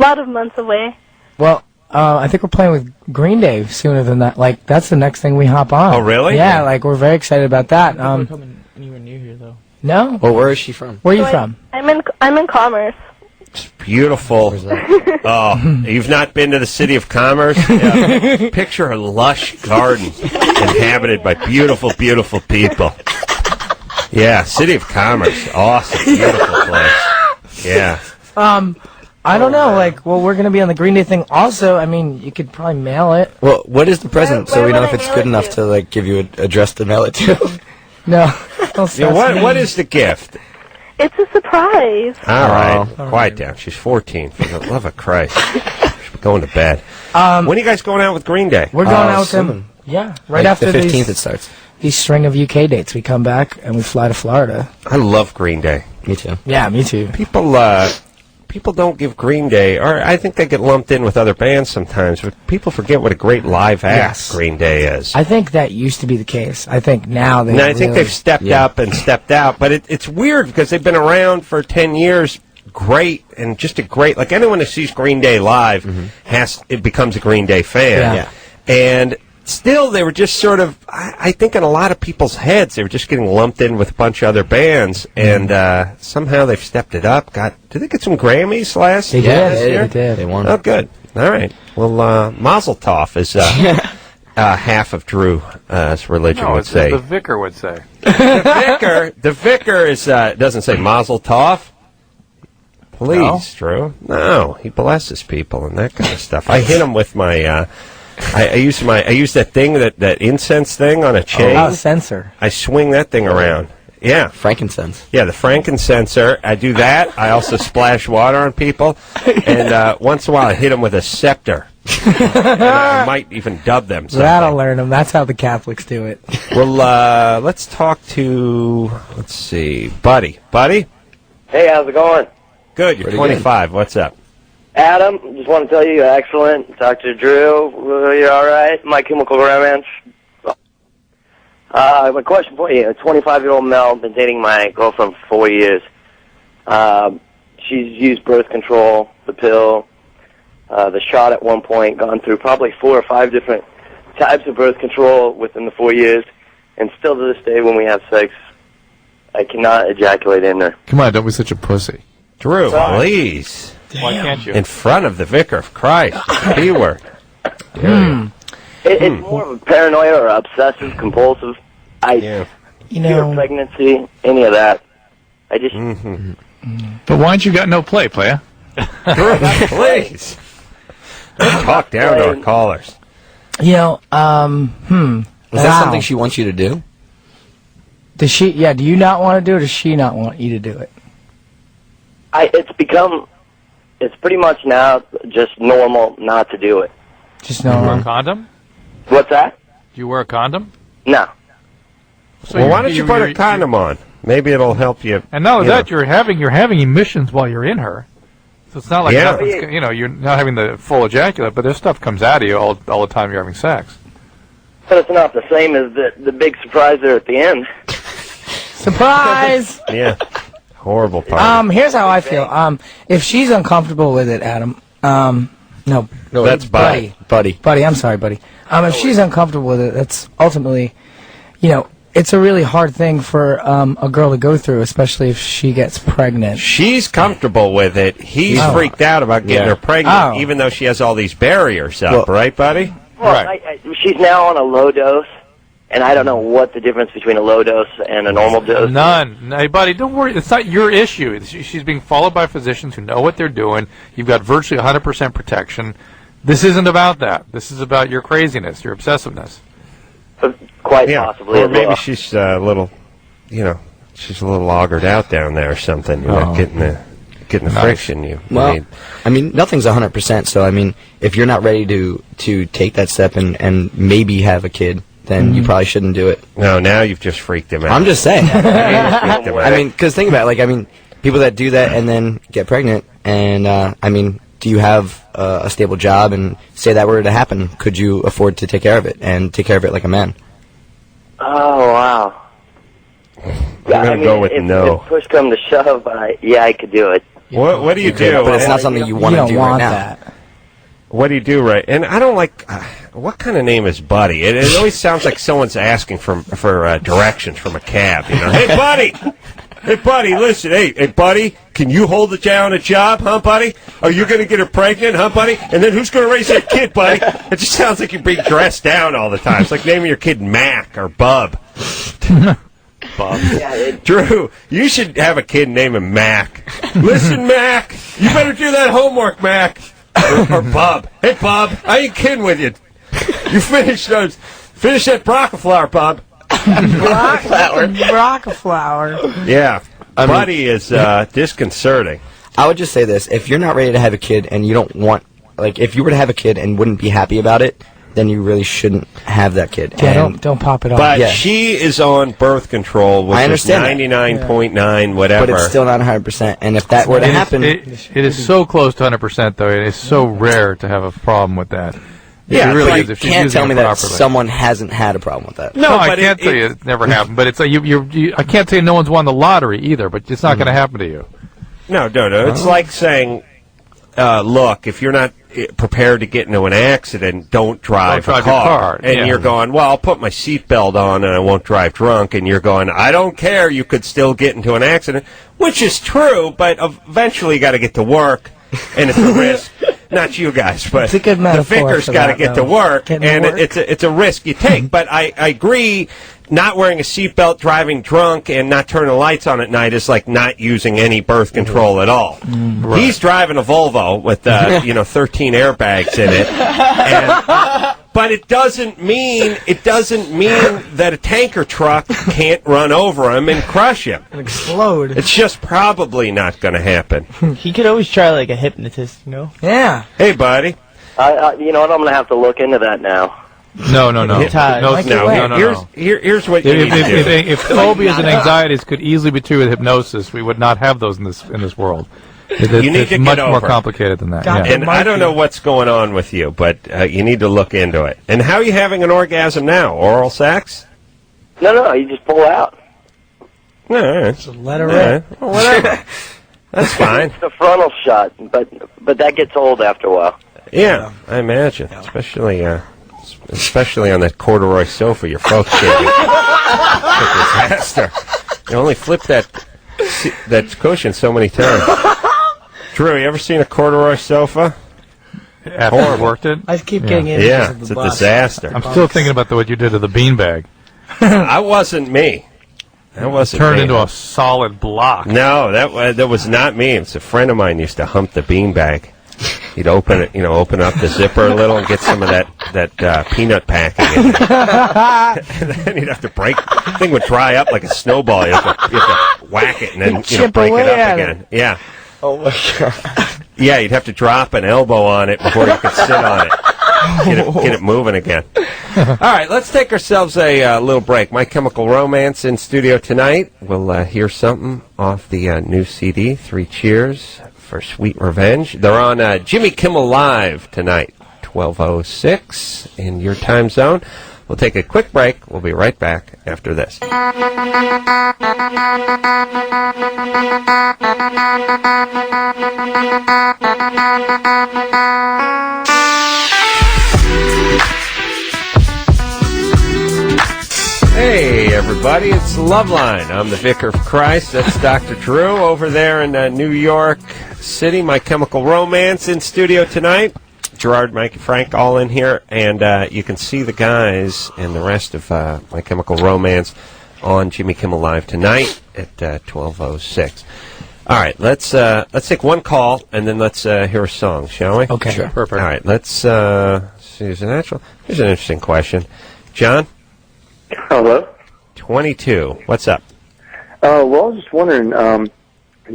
lot of months away. well, I think we're playing with Green Day sooner than that. Like, that's the next thing we hop on. Oh, really? Yeah, like, we're very excited about that. We're coming anywhere near here, though. No? Well, where is she from? Where are you from? I'm in Commerce. Beautiful. Oh, you've not been to the City of Commerce? Yeah. Picture a lush garden inhabited by beautiful, beautiful people. Yeah, City of Commerce. Awesome. Beautiful place. Yeah. I don't know. Like, well, we're going to be on the Green Day thing. Also, I mean, you could probably mail it. Well, what is the present, so where we know would if I it's mail good it enough to like give you an address to mail it to? No. Don't Yeah, stress me. what is the gift? It's a surprise. All right. Quiet down. She's 14. For the love of Christ. She's going to bed. When are you guys going out with Green Day? We're going out with soon. them. Yeah, right Like after the 15th these, it starts. these string of UK dates. We come back and we fly to Florida. I love Green Day. Me too. Yeah, me too. People don't give Green Day, or I think they get lumped in with other bands sometimes, but people forget what a great live act Yes. Green Day is. I think that used to be the case. I think now they. And I think really- they've stepped up and stepped out, but it's weird because they've been around for 10 years, great, and just a great, like anyone who sees Green Day live it becomes a Green Day fan. Yeah. And still, they were just sort of, I think in a lot of people's heads, they were just getting lumped in with a bunch of other bands, and somehow they've stepped it up. Did they get some Grammys last They year? did. They did. They won. Oh, good. All right. Well, Mazel Tov is half of Drew's religion No, would it's say. the vicar would say. The vicar is doesn't say Mazel Tov. Please, Drew. No, he blesses people and that kind of stuff. I hit him with my. I use that thing that incense thing on a chain. Oh, sensor. I swing that thing around. Yeah, Frankincense. yeah, the frankincenser. I do that. I also splash water on people, and once in a while I hit them with a scepter. And I might even dub them. Something. That'll learn them. That's how the Catholics do it. Well, let's talk to. Let's see, Buddy. Buddy, Hey, how's it going? good. You're Pretty 25. What's up? Adam, just want to tell you you're excellent. Dr. Drew, you're all right. My Chemical Romance. My question for you, a 25-year-old male, been dating my girlfriend for 4 years. She's used birth control, the pill, the shot at one point, gone through probably 4 or 5 different types of birth control within the 4 years, and still to this day when we have sex, I cannot ejaculate in her. Come on, don't be such a pussy. Drew, please. Why can't you? In front of the Vicar of Christ. B word. It's more of a paranoia or obsessive compulsive. Yeah. You fear of know, pregnancy, any of that. I just But why ain't you got no play, playa? Drew, please. Talk down to our callers. you know, Is that Wow. something she wants you to do? does she? Yeah. Do you not want to do it, or does she not want you to do it? it's pretty much now just normal not to do it. Just You wear a no. condom? What's that? Do you wear a condom? No. So Well, why don't you put a condom on? Maybe it'll help you. And not only you know. that, you're having emissions while you're in her. So it's not like Yeah. nothing's, you're not having the full ejaculate, but there's stuff comes out of you all the time you're having sex. But it's not the same as the big surprise there at the end. Surprise! Yeah. Horrible part. Here's how I feel. If she's uncomfortable with it, Adam. No, That's Buddy. buddy. I'm sorry, buddy. If she's uncomfortable with it, that's ultimately, it's a really hard thing for a girl to go through, especially if she gets pregnant. She's comfortable with it. He's Oh. freaked out about getting her pregnant, Oh. even though she has all these barriers up, right, buddy? Well, Right. she's now on a low dose, and I don't know what the difference between a low dose and a normal dose. None. Hey, buddy, don't worry. It's not your issue. She's being followed by physicians who know what they're doing. You've got virtually 100% protection. This isn't about that. This is about your craziness, your obsessiveness. Quite Yeah. possibly. Or as maybe well. she's a little, she's a little augured out down there or something. You're not getting the friction you need. I mean, nothing's 100%. So I mean, if you're not ready to take that step and maybe have a kid, then you probably shouldn't do it. No, now you've just freaked him out. I'm just saying. I mean, because think about it. Like, I mean, people that do that and then get pregnant, and I mean, do you have a stable job? And say that were to happen, could you afford to take care of it and take care of it like a man? Oh, wow. I'm going to go with no. If push come to shove, I could do it. What do you do? But it's not something you want to do right now. That. What do you do, right? And I don't like. What kind of name is Buddy? It always sounds like someone's asking for directions from a cab. You know, hey buddy, listen, hey buddy, can you hold it down a job, huh, buddy? Are you going to get her pregnant, huh, buddy? And then who's going to raise that kid, buddy? It just sounds like you're being dressed down all the time. It's like naming your kid Mac or Bub. Bub. Drew, you should have a kid name him Mac. Listen, Mac, you better do that homework, Mac. Or Bub. Hey, Bub, I ain't kidding with you. You finish that broccoli, Bub. Broccoli. Yeah. Buddy is disconcerting. I would just say this. If you're not ready to have a kid and you don't want, like, if you were to have a kid and wouldn't be happy about it, then you really shouldn't have that kid. Yeah, don't pop it off. But she is on birth control, which I understand is 99.9 whatever. But it's still not 100%. And if that were to happen... It is so close to 100%, though. It is so rare to have a problem with that. Yeah, really but is, you if she's can't using tell me it that properly. someone hasn't had a problem with that. No, I can't tell you it never happened. But it's I can't say no one's won the lottery either, but it's not going to happen to you. No. It's like saying, look, if you're not prepared to get into an accident, don't drive a car. And you're going, well, I'll put my seatbelt on and I won't drive drunk. And you're going, I don't care. You could still get into an accident, which is true, but eventually you got to get to work, and it's a risk. Not you guys, but it's a good the vicar's got to get to work, and it's a risk you take. But I agree, not wearing a seatbelt, driving drunk, and not turning the lights on at night is like not using any birth control at all. Right. He's driving a Volvo with 13 airbags in it, but it doesn't mean that a tanker truck can't run over him and crush him and explode. It's just probably not going to happen. He could always try like a hypnotist, you know? Yeah. Hey, buddy. You know what? I'm going to have to look into that now. No. Here's what you need to do. If phobias and anxieties could easily be treated with hypnosis, we would not have those in this world. You need to much get over more complicated than that. Yeah. And I don't know what's going on with you, but you need to look into it. And how are you having an orgasm now? Oral sex? No, you just pull out. All right. So let her rip. Well, whatever. That's fine. It's the frontal shot, but that gets old after a while. Yeah, I imagine, especially on that corduroy sofa your folks gave you. It's a disaster. You only flip that cushion so many times. Drew, you ever seen a corduroy sofa? After I worked it? I keep getting in. Yeah, it's a disaster. I'm still thinking about what you did to the beanbag. That wasn't me. That wasn't turned me. Into a solid block. No, that was not me. It's a friend of mine used to hump the beanbag. He'd open up the zipper a little and get some of that peanut packing in there. And then he'd have to break. The thing would dry up like a snowball. You have to whack it and then break it up again. Yeah. Oh my god. Yeah, you'd have to drop an elbow on it before you could sit on it. Get it moving again. All right, let's take ourselves a little break. My Chemical Romance in studio tonight. We'll hear something off the new CD, 3 Cheers for Sweet Revenge. They're on Jimmy Kimmel Live tonight, 12:06 in your time zone. We'll take a quick break. We'll be right back after this. Hey, everybody, it's Loveline. I'm the Vicar of Christ. That's Dr. Drew over there in New York City. My Chemical Romance in studio tonight. Gerard, Mike, and Frank all in here, and you can see the guys and the rest of My Chemical Romance on Jimmy Kimmel Live tonight at 12:06. All right, let's take one call, and then let's hear a song, shall we? Okay. Sure. Perfect. All right, let's see. Is it natural? Here's an interesting question. John? Hello? 22. What's up? Well, I was just wondering,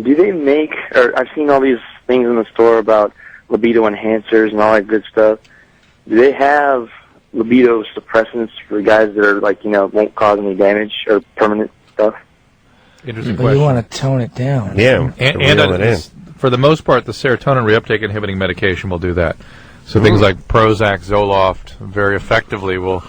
do they make, or I've seen all these things in the store about libido enhancers and all that good stuff. Do they have libido suppressants for guys that are like, won't cause any damage or permanent stuff? Interesting But question. you want to tone it down. Yeah, and for the most part, the serotonin reuptake inhibiting medication will do that. So things like Prozac, Zoloft, very effectively will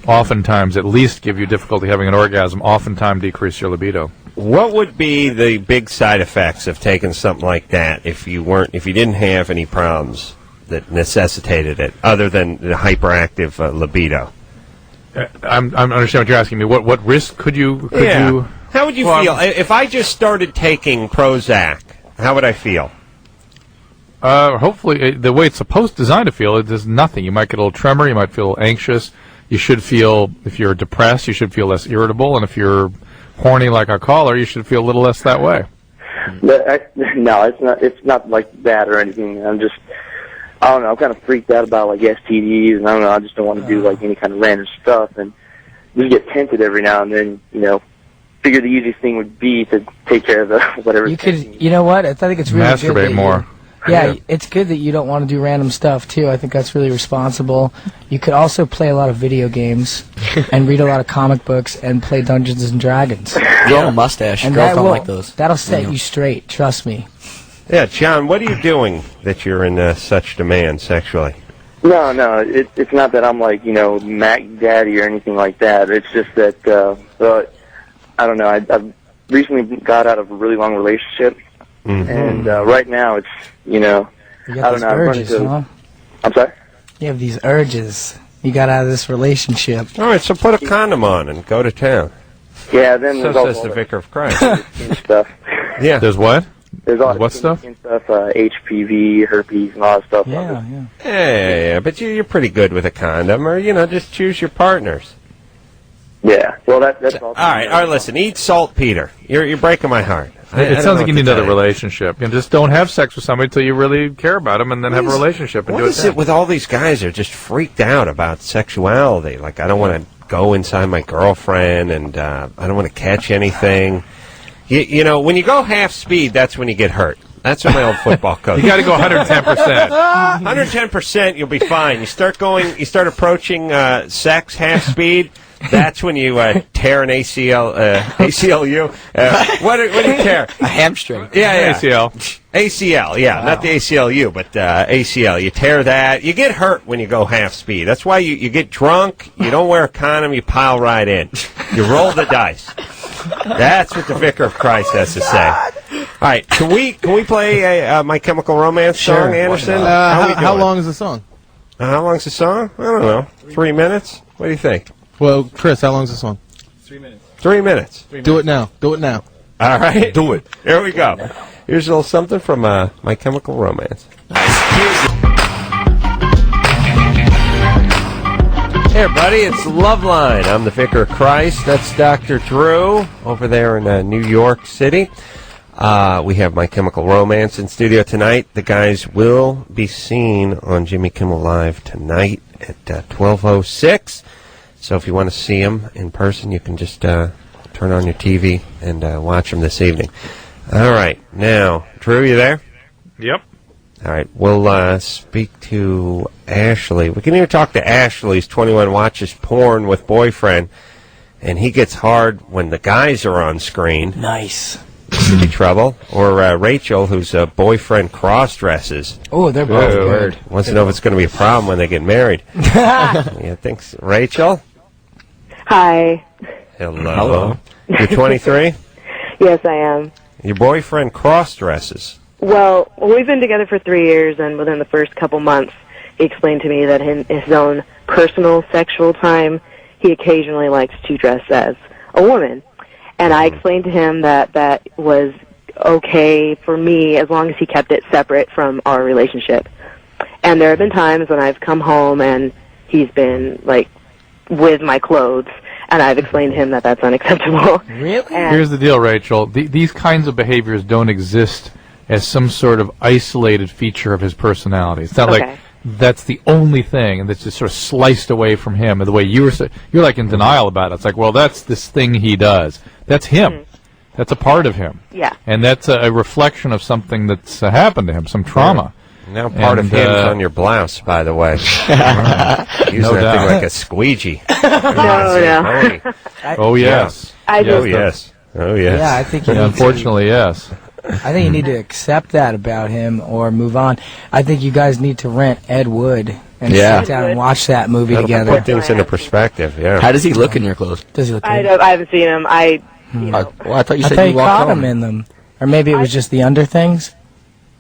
oftentimes at least give you difficulty having an orgasm, oftentimes decrease your libido. What would be the big side effects of taking something like that if you didn't have any problems that necessitated it, other than the hyperactive libido? I'm understand what you're asking me. What risk could you? How would you feel if I just started taking Prozac? How would I feel? Hopefully, the way it's designed to feel, it does nothing. You might get a little tremor. You might feel anxious. You should feel, if you're depressed, you should feel less irritable, and if you're horny like a caller, you should feel a little less that way. No, it's not like that or anything. I don't know, I'm kind of freaked out about like STDs, and I don't know, I just don't want to do like any kind of random stuff, and just get tempted every now and then, figure the easiest thing would be to take care of the whatever. You know what? I think it's really good masturbate that more. Yeah, it's good that you don't want to do random stuff, too. I think that's really responsible. You could also play a lot of video games and read a lot of comic books and play Dungeons & Dragons. Grow a mustache. And Girls don't like those. That'll set you straight, trust me. Yeah, John, what are you doing that you're in such demand sexually? No, it's not that I'm like, Mac Daddy or anything like that. It's just that, I don't know, I've recently got out of a really long relationship, and right now it's, You got I don't these know, urges, huh? I'm sorry? You have these urges. You got out of this relationship. All right, so put a condom on and go to town. Yeah, then So there's says the Vicar of Christ. stuff. Yeah. There's what? There's all What stuff? stuff, HPV, herpes, and all that stuff. Yeah, but you're pretty good with a condom, or, just choose your partners. Yeah, well, that's all. All right, listen, eat saltpeter. You're breaking my heart. It sounds like you need another relationship. Just don't have sex with somebody until you really care about them, and then have a relationship and What do it is then. it with all these guys that are just freaked out about sexuality? Like, I don't want to go inside my girlfriend, and I don't want to catch anything. When you go half speed, that's when you get hurt. That's what my old football coach. You got to go 110%. 110%, you'll be fine. You start approaching sex half speed. That's when you tear an ACLU. What do you tear? A hamstring. Yeah. ACL. Yeah, not the ACLU, but ACL. You tear that. You get hurt when you go half speed. That's why you get drunk. You don't wear a condom. You pile right in. You roll the dice. That's what the Vicar of Christ has to say. All right, can we play a My Chemical Romance song, Anderson? How long is the song? How long's the song? I don't know. 3 minutes? What do you think? Well, Chris, how long's the song? 3 minutes. 3 minutes. Do it now. Do it now. All right. Do it. Here we go. Here's a little something from My Chemical Romance. Hey, everybody, it's Loveline. I'm the Vicar of Christ. That's Dr. Drew over there in New York City. We have My Chemical Romance in studio tonight. The guys will be seen on Jimmy Kimmel Live tonight at 12:06. So if you want to see them in person, you can just turn on your TV and watch them this evening. All right. Now, Drew, you there? Yep. All right. We'll speak to Ashley. We can even talk to Ashley. He's 21, watches porn with boyfriend, and he gets hard when the guys are on screen. Nice. Could be trouble. Or Rachel, whose boyfriend cross-dresses. Oh, they're both good. Wants to know if it's going to be a problem when they get married. Yeah, thanks. Rachel? Hi. Hello. You're 23? Yes, I am. Your boyfriend cross-dresses. Well, we've been together for 3 years, and within the first couple months, he explained to me that in his own personal sexual time, he occasionally likes to dress as a woman. And I explained to him that that was okay for me as long as he kept it separate from our relationship. And there have been times when I've come home and he's been, like, with my clothes, and I've explained to him that that's unacceptable. Really? Here's the deal, Rachel. These kinds of behaviors don't exist as some sort of isolated feature of his personality. It's not like that's the only thing, and that's just sort of sliced away from him. And the way you're like in denial about it. It's like, well, that's this thing he does. That's him. That's a part of him. Yeah. And that's a reflection of something that's happened to him, some trauma. Now part of him's on your blouse, by the way. Using that thing like a squeegee. No. Oh, yes. Oh, yes. Oh, yes. Yeah, I think you need unfortunately, yes. I think you need to accept that about him or move on. I think you guys need to rent Ed Wood and sit down and watch that movie together. Put things into perspective, yeah. How does he look in your clothes? Does he look I good? haven't seen him. I thought you said you walked caught home. him in them. Or maybe it was just the under things?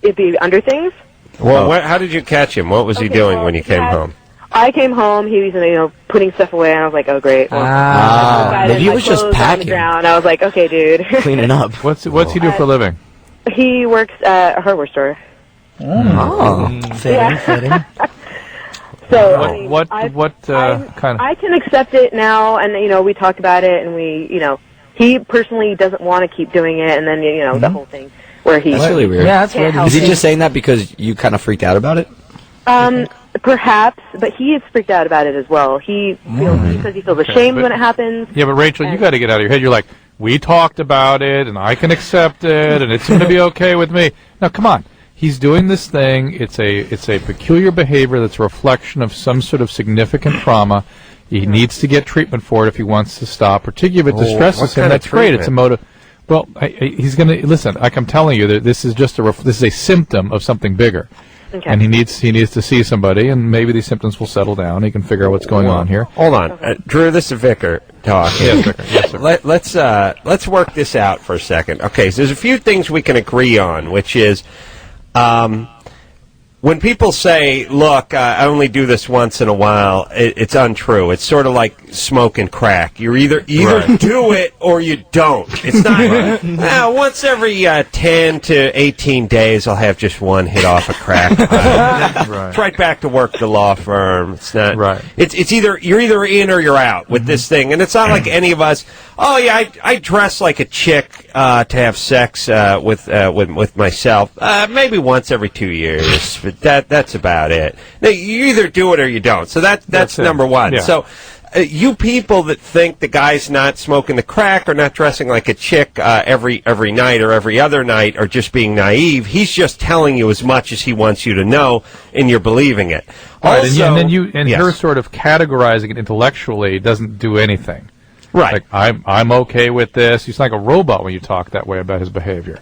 It'd be under things. Well, how did you catch him? What was he doing when you came home? I came home. He was, putting stuff away, and I was like, "Oh, great." Well, maybe he was just packing. Ground. I was like, "Okay, dude." Cleaning up. What's he do for a living? He works at a hardware store. Fitting. So what kind of? I can accept it now, and we talked about it, and he personally doesn't want to keep doing it, and then the whole thing where he. That's really weird. Yeah, that's weird. Is he just saying that because you kind of freaked out about it? Perhaps, but he is freaked out about it as well. He says he feels ashamed when it happens. Yeah, but Rachel, you got to get out of your head. You're like, we talked about it, and I can accept it, and it's going to be okay with me. Now, come on. He's doing this thing. It's a peculiar behavior that's a reflection of some sort of significant trauma. He needs to get treatment for it if he wants to stop, particularly if it distresses him. That's great. It's a motive. Well, he's going to listen. Like I'm telling you, that this is just this is a symptom of something bigger. Okay. And he needs to see somebody, and maybe these symptoms will settle down. He can figure out what's going on here. Hold on, Drew. This is Vicar talking. Yes, Vicar. Yes, sir. Let's work this out for a second. Okay, so there's a few things we can agree on, which is when people say, "Look, I only do this once in a while," it's untrue. It's sort of like smoking crack. You either do it or you don't. It's not once every 10 to 18 days I'll have just one hit off a crack. It's right back to work at the law firm. It's not right. It's either you're either in or you're out with this thing, and it's not like any of us. Oh yeah, I dress like a chick to have sex with myself. Maybe once every 2 years. That's about it. Now, you either do it or you don't. So that's number one. Yeah. So you people that think the guy's not smoking the crack or not dressing like a chick every night or every other night are just being naive. He's just telling you as much as he wants you to know, and you're believing it. Right, Also, her sort of categorizing it intellectually doesn't do anything. Right. Like I'm okay with this. He's like a robot when you talk that way about his behavior.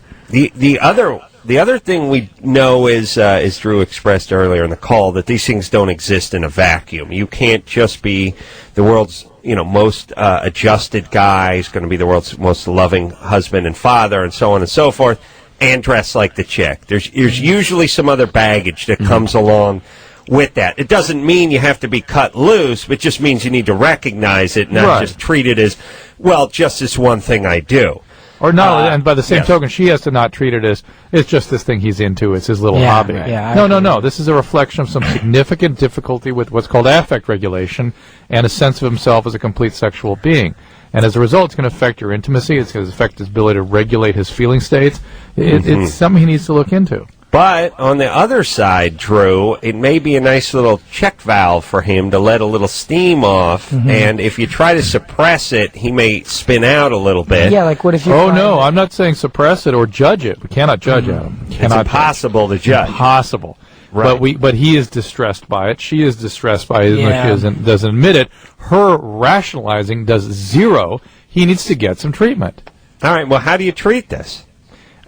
The other thing we know is Drew expressed earlier in the call, that these things don't exist in a vacuum. You can't just be the world's most adjusted guy. He's going to be the world's most loving husband and father, and so on and so forth, and dress like the chick. There's usually some other baggage that comes along with that. It doesn't mean you have to be cut loose. It just means you need to recognize it, not just treat it as, well, just this one thing I do. Or no, and by the same token, she has to not treat it as, it's just this thing he's into, it's his little hobby. Right. Yeah, no. This is a reflection of some significant difficulty with what's called affect regulation and a sense of himself as a complete sexual being. And as a result, it's going to affect your intimacy, it's going to affect his ability to regulate his feeling states. It's something he needs to look into. But on the other side, Drew, it may be a nice little check valve for him to let a little steam off, and if you try to suppress it, he may spin out a little bit. Yeah, like what if you... Oh, no, I'm not saying suppress it or judge it. We cannot judge Adam. It's impossible to judge. Impossible. Right. But he is distressed by it. She is distressed by it. She doesn't admit it. Her rationalizing does zero. He needs to get some treatment. All right, well, how do you treat this?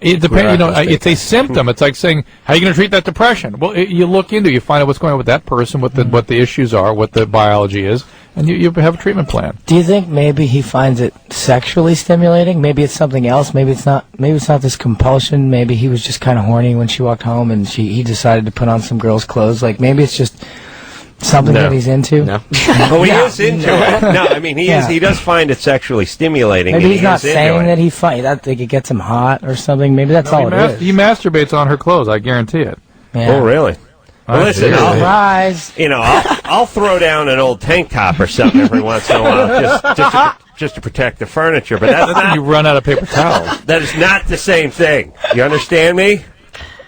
It depends. It's a symptom. It's like saying, "How are you going to treat that depression?" Well, you look into, you find out what's going on with that person, what the issues are, what the biology is, and you have a treatment plan. Do you think maybe he finds it sexually stimulating? Maybe it's something else. Maybe it's not. Maybe it's not this compulsion. Maybe he was just kind of horny when she walked home, and he decided to put on some girl's clothes. Like maybe it's just something that he's into. No. Well, he is into it. No, I mean he does find it sexually stimulating. Maybe he's not saying that he finds that it gets him hot or something. Maybe that's all it is. He masturbates on her clothes. I guarantee it. Yeah. Oh, really? Well, listen, I'll throw down an old tank top or something every once in a while just to protect the furniture. But that's not. You run out of paper towels. That is not the same thing. You understand me?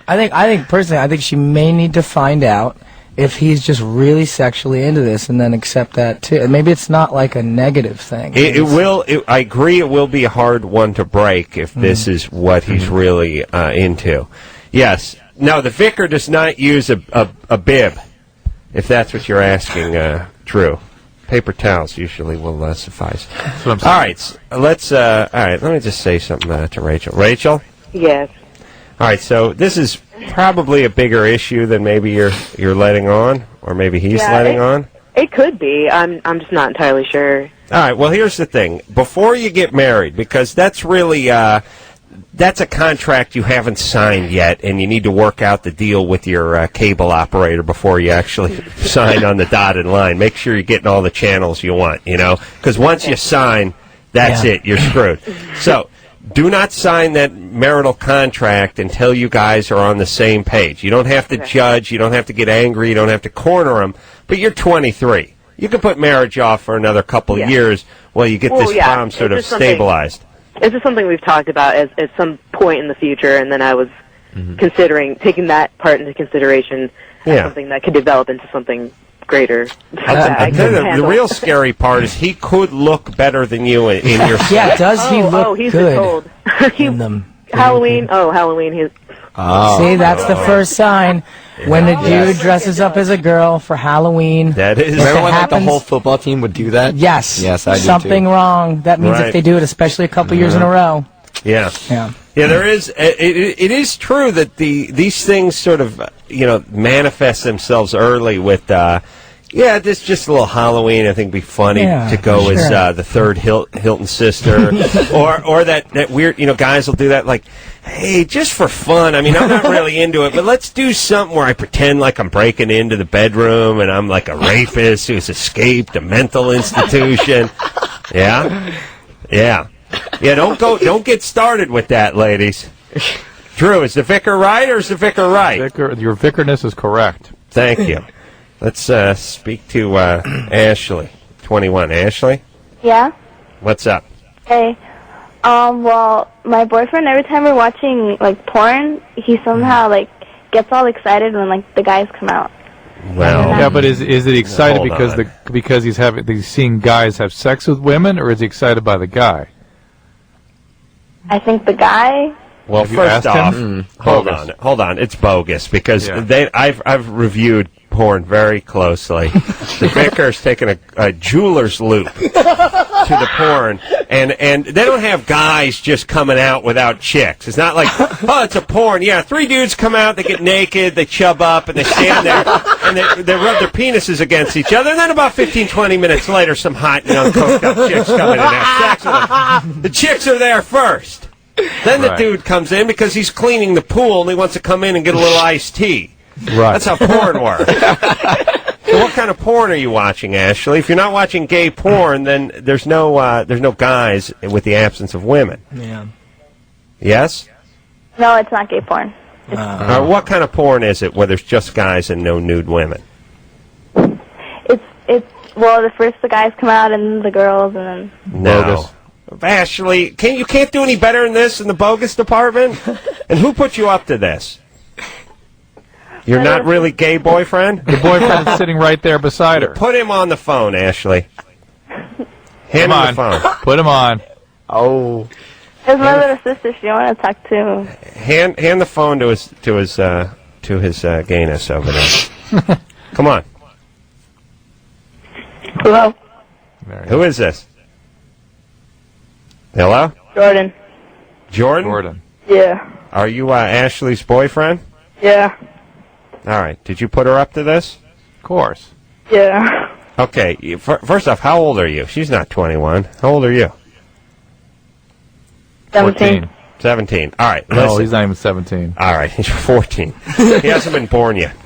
I think personally, she may need to find out if he's just really sexually into this, and then accept that too. And maybe it's not like a negative thing. I agree. It will be a hard one to break if this is what he's really into. Yes. No, the vicar does not use a bib, if that's what you're asking, Drew. Paper towels usually will suffice. All right, let's. All right, let me just say something to Rachel. Rachel. Yes. All right, so this is probably a bigger issue than maybe you're letting on, or maybe he's letting on. It could be. I'm just not entirely sure. All right. Well, here's the thing: before you get married, because that's really that's a contract you haven't signed yet, and you need to work out the deal with your cable operator before you actually sign on the dotted line. Make sure you're getting all the channels you want, because once you sign, that's it. You're screwed. So do not sign that marital contract until you guys are on the same page. You don't have to judge. You don't have to get angry. You don't have to corner them. But you're 23. You can put marriage off for another couple of years while you get this problem sort of stabilized. This is something we've talked about at some point in the future, and then I was considering taking that part into consideration as something that could develop into something greater. I tell you, the real scary part is he could look better than you in your Yeah, does he look he's good old. in them? Halloween. Oh, Halloween. See, that's the first sign. When a dude dresses up as a girl for Halloween. That is. Remember when the whole football team would do that? Yes. Yes, I do Something too. wrong. That means if they do it, especially a couple years in a row. Yeah. Yeah. Yeah, there is. It is true that these things sort of manifest themselves early with. This just a little Halloween. I think would be funny to go as the third Hilton sister, or that weird. Guys will do that like, hey, just for fun. I mean, I'm not really into it, but let's do something where I pretend like I'm breaking into the bedroom and I'm like a rapist who's escaped a mental institution. Yeah. Don't get started with that, ladies. Drew, is the vicar right or is the vicar right? Your vicarness is correct. Thank you. Let's speak to Ashley, 21. Ashley? Yeah? What's up? Hey. Well, my boyfriend, every time we're watching, porn, he somehow, gets all excited when, the guys come out. Well, yeah, but is it excited because he's seeing guys have sex with women, or is he excited by the guy? I think the guy. Well, first off, hold on. It's bogus because I've reviewed porn very closely. The vicar's taken a jeweler's loop to the porn, and they don't have guys just coming out without chicks. It's not like, it's a porn. Yeah, 3 dudes come out, they get naked, they chub up, and they stand there, and they rub their penises against each other, and then about 15, 20 minutes later, some hot, coked up chicks come in and have sex with them. The chicks are there first. Then the dude comes in because he's cleaning the pool, and he wants to come in and get a little iced tea. Right. That's how porn works. So what kind of porn are you watching, Ashley? If you're not watching gay porn, then there's no guys with the absence of women. Yeah. Yes? No, it's not gay porn. What kind of porn is it where there's just guys and no nude women? Well, the guys come out and the girls and then. No. Ashley, you can't do any better than this in the bogus department? And who put you up to this? You're not really gay boyfriend? The boyfriend is sitting right there beside her. Put him on the phone, Ashley. Hand him the phone. Put him on. Oh. There's my little sister. She want to talk too. Hand the phone to his gayness over there. Come on. Hello. Who is this? Hello? Jordan. Jordan? Yeah. Are you Ashley's boyfriend? Yeah. All right. Did you put her up to this? Of course. Yeah. Okay. First off, how old are you? She's not 21. How old are you? 17. 17. All right. No, he's not even 17. All right. He's 14. He hasn't been born yet.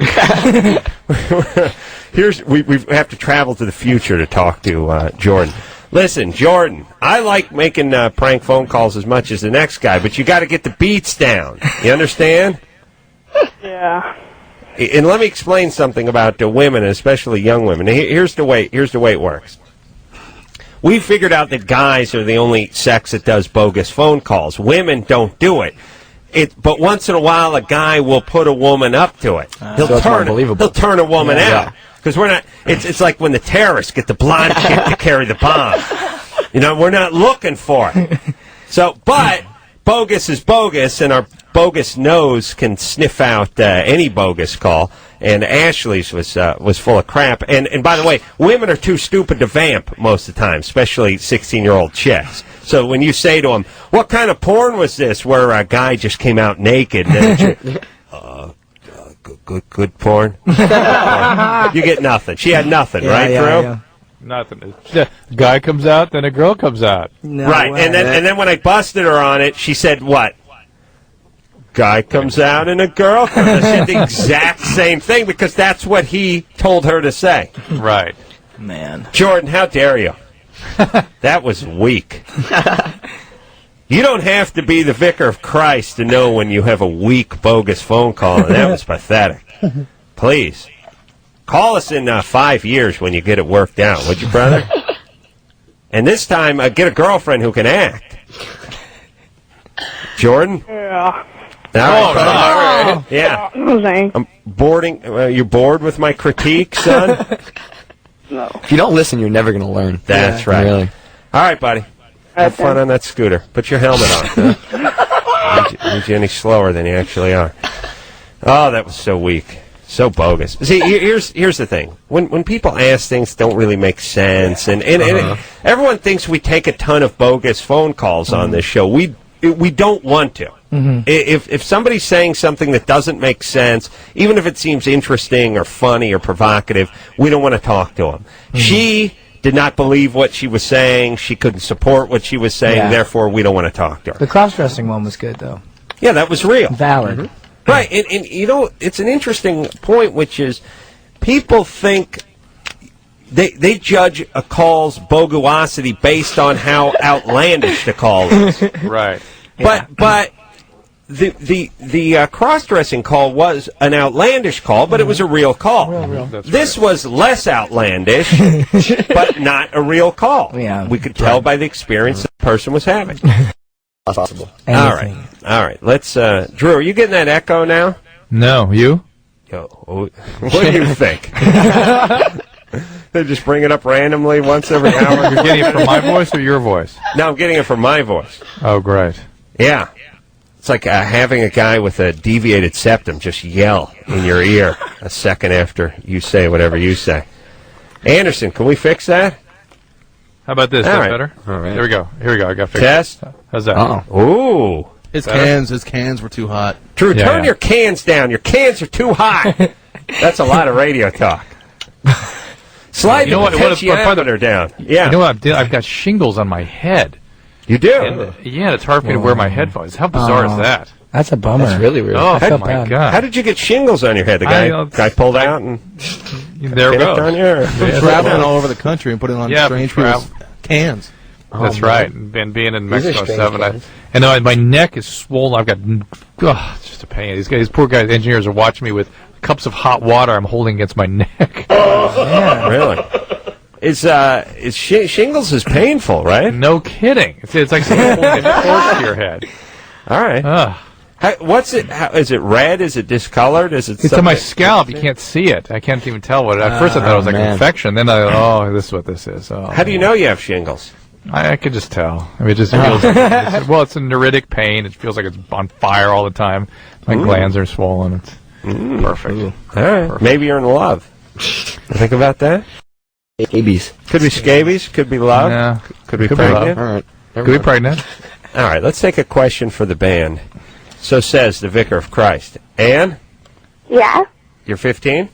We have to travel to the future to talk to Jordan. Listen, Jordan, I like making prank phone calls as much as the next guy, but you got to get the beats down. You understand? Yeah. And let me explain something about the women, especially young women. Here's the way it works. We figured out that guys are the only sex that does bogus phone calls. Women don't do it. But once in a while, a guy will put a woman up to it. He'll turn a woman out. Because we're not. It's like when the terrorists get the blonde chick to carry the bomb. You know, we're not looking for it. So, but bogus is bogus, and our bogus nose can sniff out any bogus call. And Ashley's was full of crap. And by the way, women are too stupid to vamp most of the time, especially 16-year-old chicks. So when you say to them, "What kind of porn was this?" where a guy just came out naked, and good porn. You get nothing. She had nothing, right, Drew? Yeah. Nothing. The guy comes out, then a girl comes out. Right, and then when I busted her on it, she said, "What? Guy comes out and a girl comes out." She said the exact same thing because that's what he told her to say. Right. Man. Jordan, how dare you? That was weak. You don't have to be the vicar of Christ to know when you have a weak, bogus phone call, and that was pathetic. Please. Call us in 5 years when you get it worked out, would you, brother? And this time, get a girlfriend who can act. Jordan? Yeah. All right. Yeah. I'm boarding. You're bored with my critique, son? No. If you don't listen, you're never going to learn. That's right. Really. All right, buddy. Have fun on that scooter. Put your helmet on. Huh? Need you any slower than you actually are. Oh, that was so weak. So bogus. See, here's the thing. When people ask things that don't really make sense, and everyone thinks we take a ton of bogus phone calls on this show. We don't want to. If somebody's saying something that doesn't make sense, even if it seems interesting or funny or provocative, we don't want to talk to them. She did not believe what she was saying. She couldn't support what she was saying. Yeah. Therefore, we don't want to talk to her. The cross-dressing one was good, though. Yeah, that was real. Valid. Right, and you know, it's an interesting point, which is people think they judge a call's boguosity based on how outlandish the call is. Right. But the cross-dressing call was an outlandish call, but it was a real call. This was less outlandish, but not a real call. Yeah. We could tell by the experience the person was having. Possible. All right. Let's. Drew, are you getting that echo now? No, you? Yo, what do you think? They just bring it up randomly once every hour. You're getting it from my voice or your voice? No, I'm getting it from my voice. Oh, great. Yeah. It's like having a guy with a deviated septum just yell in your ear a second after you say whatever you say. Anderson, can we fix that? How about this? Is that better? All right. Here we go. I got fixed. Test. How's that? Ooh. His cans were too hot. Drew, turn your cans down. Your cans are too hot. That's a lot of radio talk. Slide the potentiometer down. Yeah. You know what I'm doing? I've got shingles on my head. You do? And, it's hard for me to wear my headphones. How bizarre is that? That's a bummer. That's really weird. Oh, my God. How did you get shingles on your head? The guy pulled out and there it goes. On your traveling all over the country and putting on strange people's cans. That's right. And being in Mexico 7, and my neck is swollen. I've got, it's just a pain. These poor guys, engineers, are watching me with cups of hot water I'm holding against my neck. Yeah, really. Shingles is painful, right? No kidding. It's like someone holding a torch to your head. All right. What's it? Is it red? Is it discolored? Is it? It's on my scalp. You can't see it. I can't even tell what. At first, I thought it was like an infection. Then this is what this is. How do you know you have shingles? I could just tell. I mean, it just feels like it's a neuritic pain. It feels like it's on fire all the time. My glands are swollen. It's perfect. All right. Perfect. Maybe you're in love. Think about that. Scabies. Could be scabies. Could be love. Yeah. Could be pregnant. All right. Could be pregnant. All right. Let's take a question for the band. So says the Vicar of Christ. Ann? Yeah? You're 15?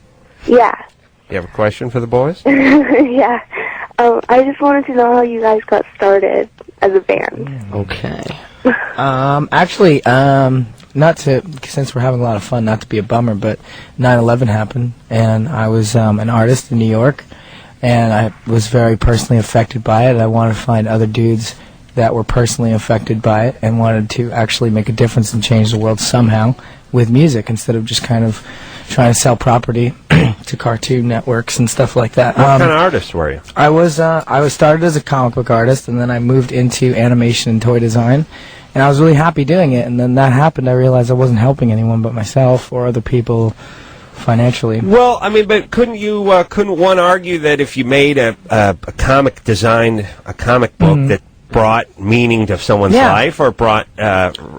Yeah. You have a question for the boys? Yeah. I just wanted to know how you guys got started as a band. Okay. Actually, not to, since we're having a lot of fun, not to be a bummer, but 9/11 happened, and I was an artist in New York, and I was very personally affected by it. I wanted to find other dudes that were personally affected by it and wanted to actually make a difference and change the world somehow with music instead of just kind of trying to sell property to Cartoon Networks and stuff like that. What kind of artist were you? I was started as a comic book artist, and then I moved into animation and toy design, and I was really happy doing it. And then that happened. I realized I wasn't helping anyone but myself or other people financially. Well, I mean, but couldn't one argue that if you made a comic book that brought meaning to someone's life or brought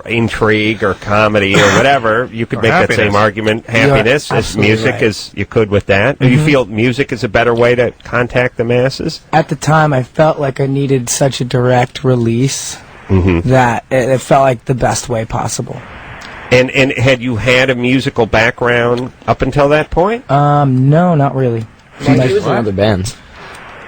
intrigue or comedy or whatever, you could make that same argument. Happiness as music as you could with that. Do you feel music is a better way to contact the masses? At the time, I felt like I needed such a direct release that it felt like the best way possible. And had you had a musical background up until that point? No, not really. You was in other bands.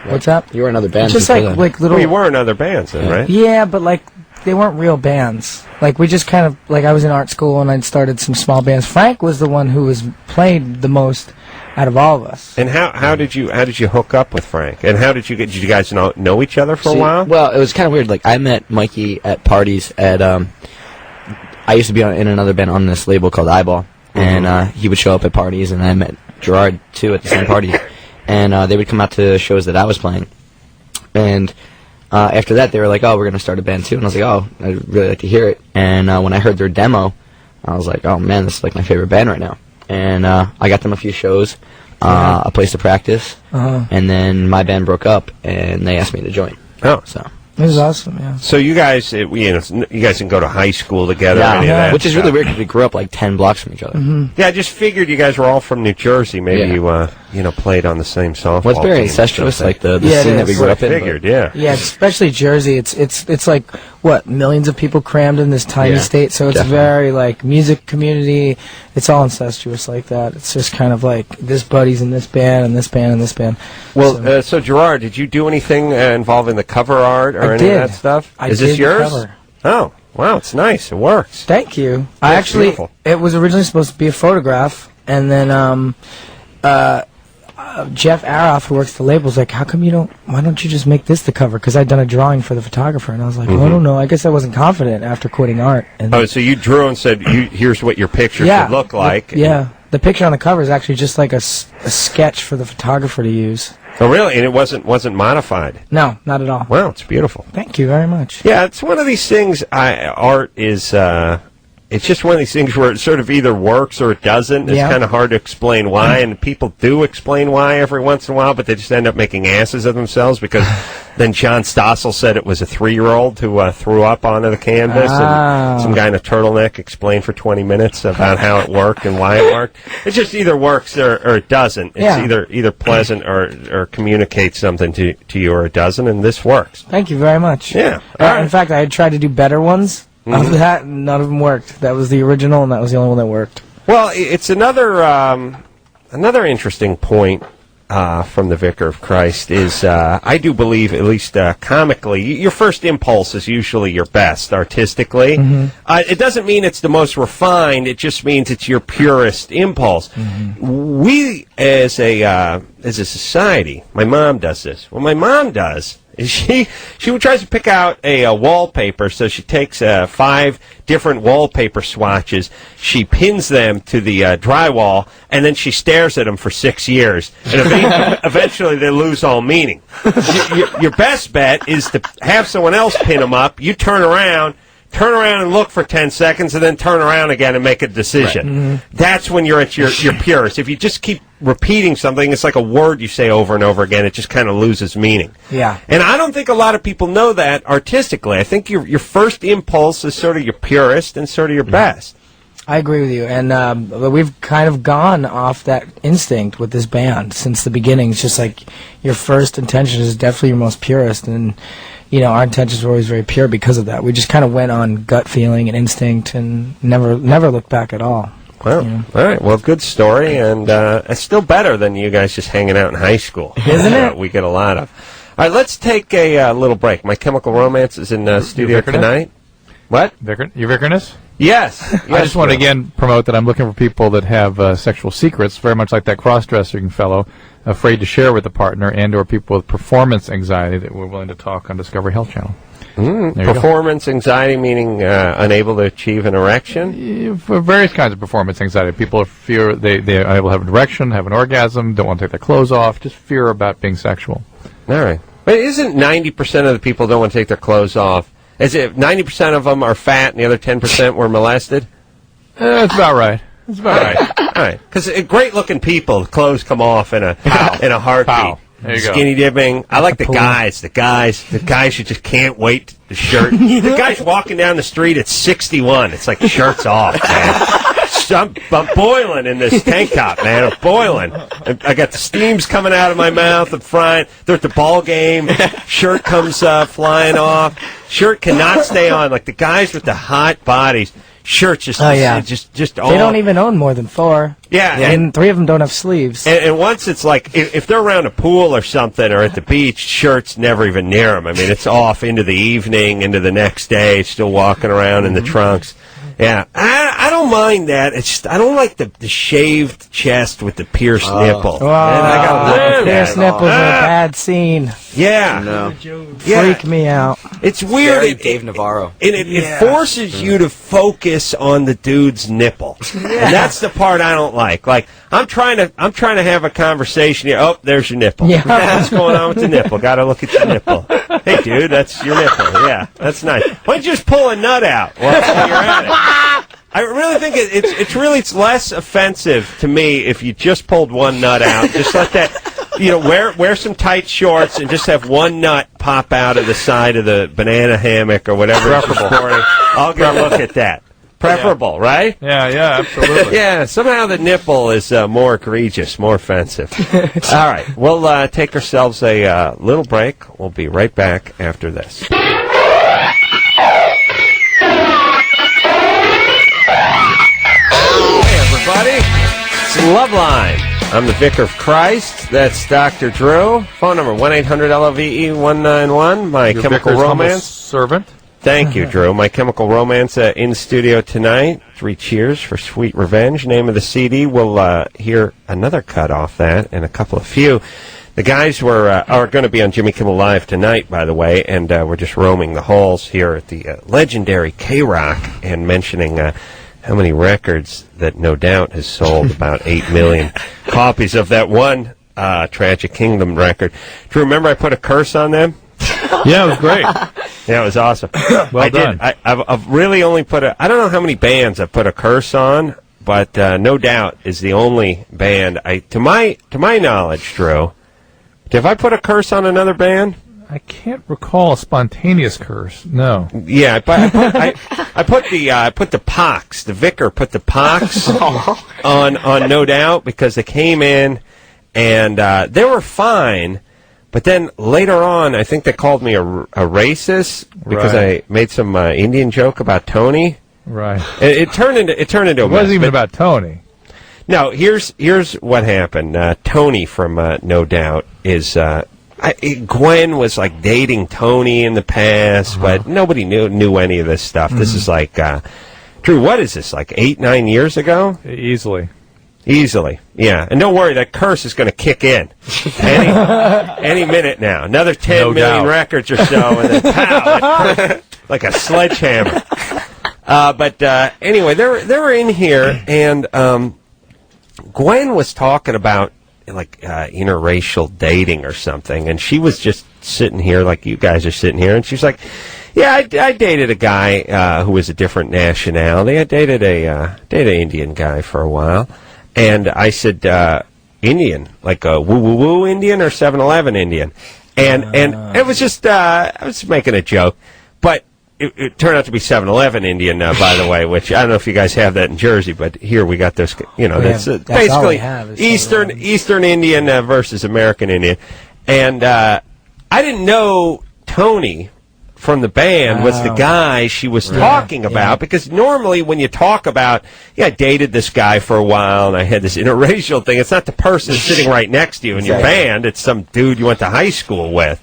What's that? You were in other bands. Just like little. Well, you were in other bands, then, right? Yeah, but like they weren't real bands. Like we just kind of like I was in art school and I started some small bands. Frank was the one who was played the most out of all of us. And how did you hook up with Frank? And how did you guys know each other for a while? Well, it was kind of weird. Like I met Mikey at parties at I used to be in another band on this label called Eyeball, and he would show up at parties, and I met Gerard too at the same parties, and they would come out to shows that I was playing, and after that they were like, "Oh, we're gonna start a band too," and I was like, "Oh, I'd really like to hear it." And when I heard their demo, I was like, "Oh man, this is like my favorite band right now," and I got them a few shows, a place to practice, and then my band broke up, and they asked me to join. Oh, so. It was awesome, yeah. So you guys, you guys didn't go to high school together, or any of that, which is really weird because we grew up like 10 blocks from each other. Yeah, I just figured you guys were all from New Jersey. Maybe you played on the same softball. Well, it's very team incestuous, like the scene that we grew up in. Figured, yeah. Yeah, especially Jersey. It's like what, millions of people crammed in this tiny state. So it's very like music community. It's all incestuous like that. It's just kind of like this buddy's in this band and this band and this band. Well, so Gerard, did you do anything involving the cover art or any of that stuff? Is this yours? Cover. Oh, wow, it's nice. It works. Thank you. Beautiful. It was originally supposed to be a photograph, and then Jeff Aroff, who works the label, was like, why don't you just make this the cover? Because I'd done a drawing for the photographer, and I was like, well, I don't know. I guess I wasn't confident after quitting art. And so you drew and said, here's what your picture should look like. The picture on the cover is actually just like a sketch for the photographer to use. Oh, really? And it wasn't modified? No, not at all. Wow, it's beautiful. Thank you very much. Yeah, it's one of these things, art is... it's just one of these things where it sort of either works or it doesn't. It's kind of hard to explain why, and people do explain why every once in a while, but they just end up making asses of themselves because then John Stossel said it was a 3-year-old who threw up onto the canvas, and some guy in a turtleneck explained for 20 minutes about how it worked and why it worked. It just either works or it doesn't. It's either pleasant or communicates something to you or it doesn't, and this works. Thank you very much. Yeah. In fact, I had tried to do better ones. Of that, none of them worked. That was the original, and that was the only one that worked. Well, it's another interesting point from the Vicar of Christ is I do believe, at least comically, your first impulse is usually your best artistically. It doesn't mean it's the most refined. It just means it's your purest impulse. We, as a society, my mom does this. What my mom does is she tries to pick out a wallpaper, so she takes 5 different wallpaper swatches, she pins them to the drywall, and then she stares at them for 6 years. And eventually they lose all meaning. Your best bet is to have someone else pin them up, you turn around and look for 10 seconds, and then turn around again and make a decision. Right. That's when you're at your purest. If you just keep repeating something, it's like a word you say over and over again, it just kind of loses meaning. Yeah. And I don't think a lot of people know that artistically. I think your first impulse is sort of your purest and sort of your best. I agree with you, and we've kind of gone off that instinct with this band since the beginning. It's just like your first intention is definitely your most purest, and our intentions were always very pure because of that. We just kind of went on gut feeling and instinct, and never looked back at all. Well, all right. Well, good story, and it's still better than you guys just hanging out in high school. Isn't it? We get a lot of. All right, let's take a little break. My Chemical Romance is in studio tonight. What? Your Vicarness? Yes. I just want to again promote that I'm looking for people that have sexual secrets, very much like that cross-dressing fellow, afraid to share with a partner, and or people with performance anxiety that were willing to talk on Discovery Health Channel. Performance anxiety, meaning unable to achieve an erection? For various kinds of performance anxiety. People fear they're unable to have an erection, have an orgasm, don't want to take their clothes off, just fear about being sexual. All right. But isn't 90% of the people don't want to take their clothes off? Is it 90% of them are fat and the other 10% were molested? That's about right. That's about right. All right. Because great-looking people, the clothes come off in a heartbeat. Pow. There you go. Skinny dipping. I like the guys. The guys who just can't wait the shirt. The guy's walking down the street at 61. It's like shirt's off, man. I'm boiling in this tank top, man. I'm boiling. I got the steams coming out of my mouth and frying. They're at the ball game. Shirt comes flying off. Shirt cannot stay on. Like the guys with the hot bodies. Shirts just they don't even own more than 4. Yeah, and 3 of them don't have sleeves. And once it's like, if they're around a pool or something or at the beach, shirts never even near them. I mean, it's off into the evening, into the next day, still walking around in the trunks. Yeah, I don't mind that. It's just, I don't like the shaved chest with the pierced nipple. Oh, I got pierced nipples are a bad scene. Yeah. No. Freak me out. It's weird. Very Dave Navarro. And it forces you to focus on the dude's nipple. And that's the part I don't like. Like, I'm trying to have a conversation here. Oh, there's your nipple. Yeah. What's going on with the nipple? Got to look at your nipple. Hey, dude, that's your nipple. Yeah, that's nice. Why don't you just pull a nut out while you're at it? I really think it's less offensive to me if you just pulled one nut out. Just let that, wear some tight shorts and just have one nut pop out of the side of the banana hammock or whatever. Preferable. I'll get a look at that. Preferable, right? Yeah, absolutely. Yeah, somehow the nipple is more egregious, more offensive. All right, we'll take ourselves a little break. We'll be right back after this. Hey, everybody. It's Loveline. I'm the Vicar of Christ. That's Dr. Drew. Phone number 1-800-LOVE-191. My Your Chemical Vicar's humble Romance. servant. Thank you, Drew. My Chemical Romance in studio tonight. 3 cheers for Sweet Revenge. Name of the CD. We'll hear another cut off that and a couple of few. The guys are going to be on Jimmy Kimmel Live tonight, by the way, and we're just roaming the halls here at the legendary K-Rock and mentioning how many records that No Doubt has sold, about 8 million copies of that one Tragic Kingdom record. Do you remember I put a curse on them? Yeah, it was great. Yeah, it was awesome. Well done. I've really only put I don't know how many bands I've put a curse on, but No Doubt is the only band, to my knowledge, Drew. Have I put a curse on another band? I can't recall a spontaneous curse. No. Yeah, but I put the pox. The vicar put the pox on No Doubt because they came in and they were fine. But then later on, I think they called me a racist because I made some Indian joke about Tony. Right. It turned into a mess. It wasn't even about Tony. No, here's what happened. Tony from No Doubt is Gwen was like dating Tony in the past, but nobody knew any of this stuff. This is like Drew. What is this? Like 8-9 years ago? Easily, yeah. And don't worry, that curse is going to kick in any minute now. Another 10 million records or so, and then pow, like a sledgehammer. But anyway, they were in here, and Gwen was talking about like interracial dating or something, and she was just sitting here like you guys are sitting here, and she's like, "Yeah, I dated a guy who was a different nationality. I dated an Indian guy for a while." And I said, Indian, like a woo-woo-woo Indian or 7-Eleven Indian. And it was just, I was making a joke. But it turned out to be 7-Eleven Indian, by the way, which I don't know if you guys have that in Jersey, but here we got this, that's basically Eastern Indian versus American Indian. And I didn't know Tony from the band was the guy she was talking about, because normally when you talk about, I dated this guy for a while and I had this interracial thing, it's not the person sitting right next to you in your band, it's some dude you went to high school with.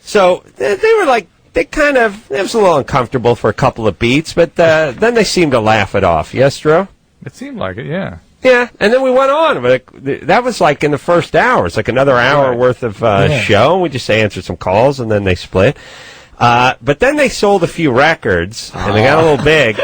So they were like, it was a little uncomfortable for a couple of beats, but then they seemed to laugh it off. Yes, Drew? It seemed like it, yeah. Yeah, and then we went on. But that was like in the first hour. It's like another hour worth of show. We just answered some calls, and then they split. But then they sold a few records, and they got a little big.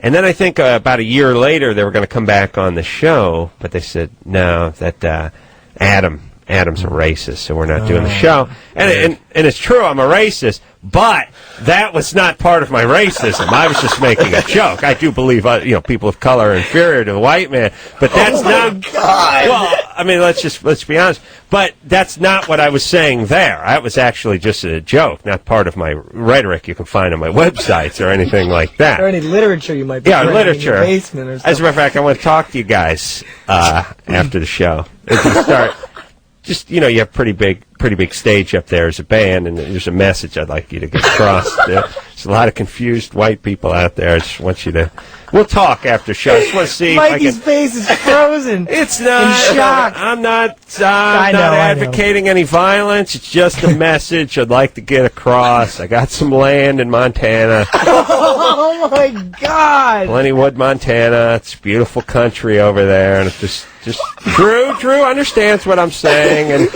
And then I think about a year later they were going to come back on the show, but they said, no, that Adam's a racist, so we're not doing the show. And it's true, I'm a racist, but that was not part of my racism. I was just making a joke. I do believe people of color are inferior to the white man, but that's not. God. Well, I mean, let's be honest. But that's not what I was saying there. That was actually just a joke, not part of my rhetoric you can find on my websites or anything like that. Or any literature you might be literature. in your basement or something. As a matter of fact, I want to talk to you guys after the show. If you start. Just, you have pretty big stage up there as a band, and there's a message I'd like you to get across. There's a lot of confused white people out there. I just want you to... We'll talk after show. I just want to see Mikey's face is frozen. It's not... In shock. I'm not advocating any violence. It's just a message I'd like to get across. I got some land in Montana. Oh, my God. Plentywood, Montana. It's a beautiful country over there, and it's just Drew understands what I'm saying, and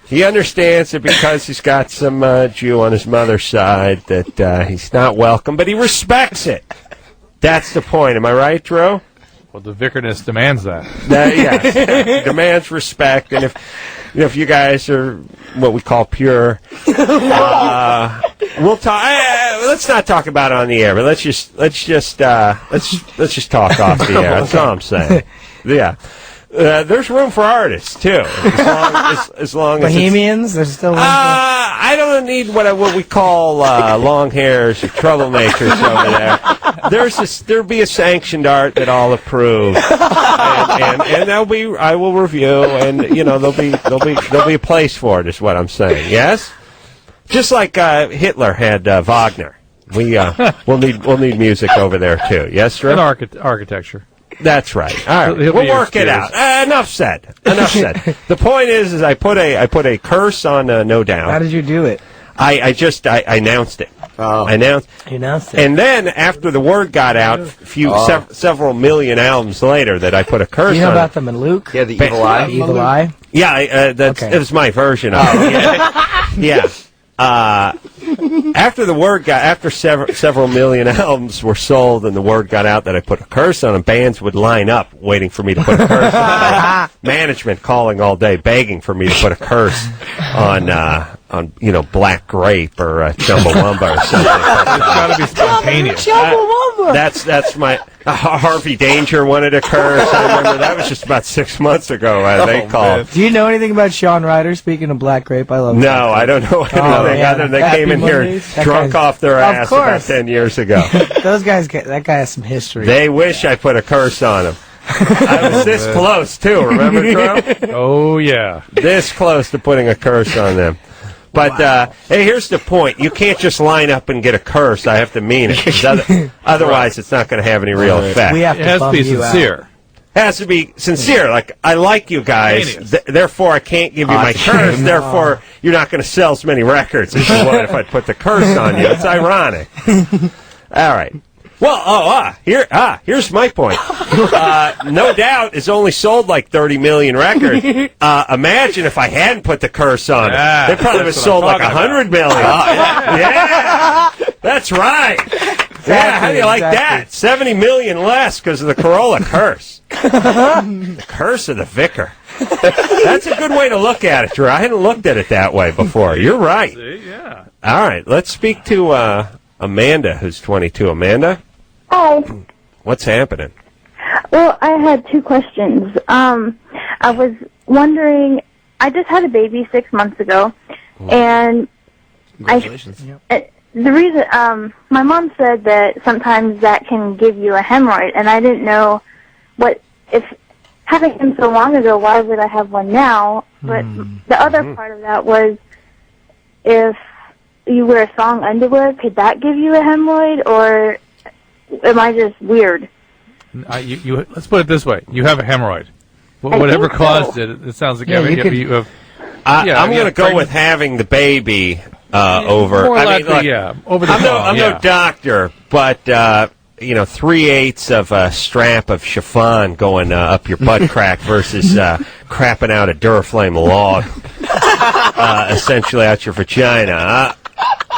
he understands that because he's got some Jew on his mother's side that he's not welcome, but he respects it. That's the point. Am I right, Drew? Well, the vicerness demands that. Yes, demands respect, and if you guys are what we call pure, we'll talk. Let's not talk about it on the air, but let's just talk off the air. That's all I'm saying. Yeah. There's room for artists too, as long as Bohemians. There's still room for... I don't need what we call long hairs or troublemakers over there. There'll be a sanctioned art that I'll approve, and I will review, and there'll be a place for it. Is what I'm saying. Yes, just like Hitler had Wagner. We'll need music over there too. Yes, Drew? And architecture. That's right. All right, we'll work it out. Enough said. The point is I put a curse on No Doubt. How did you do it? I announced it. Oh. I announced it. And then after the word got out, several million albums later, that I put a curse on. You know about the Maluk? Yeah, the Evil Eye. The Evil Eye. Yeah, it was my version of it. Yeah. After the word after several million albums were sold and the word got out that I put a curse on them, bands would line up waiting for me to put a curse on them. Management calling all day, begging for me to put a curse on Black Grape or Chumbawamba or something. It's got to be spontaneous. That's my... Harvey Danger wanted a curse. I remember that was just about 6 months ago. They called. Do you know anything about Sean Ryder? Speaking of Black Grape, I love. No, I don't know anything other than they came in here drunk off their ass about 10 years ago. Those guys, that guy has some history. They wish I put a curse on him. I was this close too. Remember, Drew? Oh yeah, this close to putting a curse on them. But hey, here's the point: you can't just line up and get a curse. I have to mean it. Otherwise, it's not going to have any real effect. We have to it has to be sincere. It has to be sincere. Like, I like you guys, therefore I can't give you my curse. Therefore, you're not going to sell as many records as you would if I put the curse on you. It's ironic. All right. Well, here's my point. No Doubt is only sold like 30 million records. Imagine if I hadn't put the curse on it. They probably would have sold like 100 million. Yeah, that's right. Yeah, how do you like that? 70 million less because of the Carolla curse. The curse of the vicar. That's a good way to look at it, Drew. I hadn't looked at it that way before. You're right. See, yeah. All right, let's speak to Amanda, who's 22. Amanda? Hi. What's happening? Well, I had two questions. I was wondering, I just had a baby 6 months ago, and Congratulations. The reason, my mom said that sometimes that can give you a hemorrhoid, and I didn't know if having him so long ago, why would I have one now? But the other part of that was, if you wear thong underwear, could that give you a hemorrhoid, or am I just weird? Let's put it this way: you have a hemorrhoid. Whatever caused it, it sounds like you have. I'm going to go with having the baby over. More likely, over the phone. I'm no doctor, but 3/8 of a strap of chiffon going up your butt crack versus crapping out a Duraflame log, essentially out your vagina.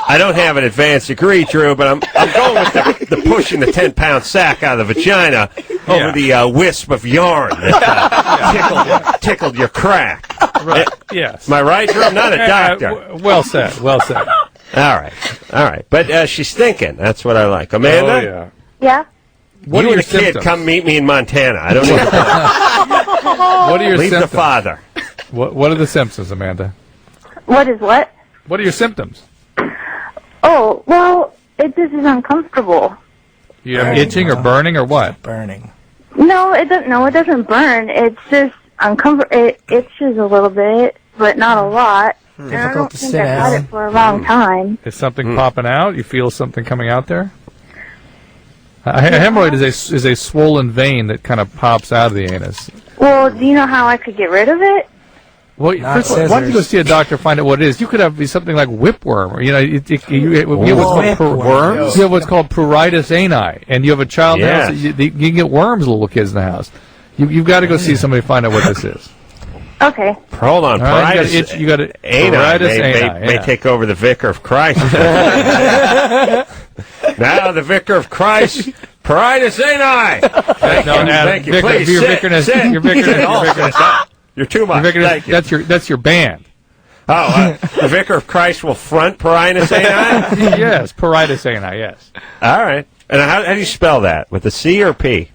I don't have an advanced degree, Drew, but I'm going with the pushing the 10-pound sack out of the vagina over the wisp of yarn that tickled your crack. Right. Yes. Am I right, Drew? I'm not a doctor. Well said. Well said. All right. But she's thinking. That's what I like. Amanda? Oh, yeah. Yeah? What you are and your a kid symptoms? come meet me in Montana. I don't need to What are your Leave symptoms? the father. What are the symptoms, Amanda? What is what? What are your symptoms? Oh, well, this is uncomfortable. You have itching or burning or what? Burning. No, it doesn't burn. It's just uncomfortable. It itches a little bit, but not a lot. And I don't to think sit I've had down. it for a long time. Is something popping out? You feel something coming out there? A hemorrhoid is a swollen vein that kind of pops out of the anus. Well, do you know how I could get rid of it? Well, first of all, why don't you go see a doctor, find out what it is? You could have something like whipworm, or you have what's called pruritus ani, and you have a child in the house. You can get worms, little kids in the house. You've got to go see somebody to find out what this is. Okay. Hold on, pruritus you got it. May take over the Vicar of Christ. Now the Vicar of Christ, pruritus ani. Thank you. Please sit. You're too much. Thank you. That's your band. Oh, the Vicar of Christ will front pruritus ani? Yes, pruritus ani, yes. All right. And how do you spell that? With a C or P?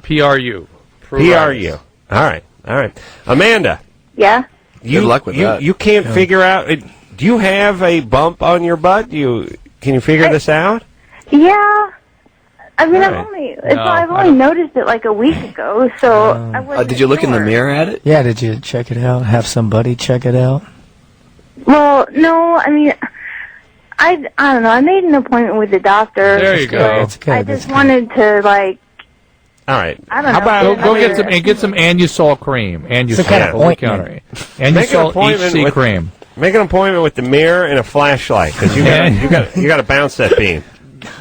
P-R-U. P-R-U. All right. Amanda. Yeah? Good luck with that. You can't figure out... Do you have a bump on your butt? Can you figure this out? Yeah. I mean, Right. I've only noticed it like a week ago, so I wasn't Did you look in the sure. mirror at it? Yeah, did you check it out? Have somebody check it out? Well, no, I mean, I don't know. I made an appointment with the doctor. There you go. I just wanted to, like, All right. I don't How know. about Go get some Anusol cream. Some kind of ointment. Anusol HC cream. Make an appointment with the mirror and a flashlight because you got to bounce that beam.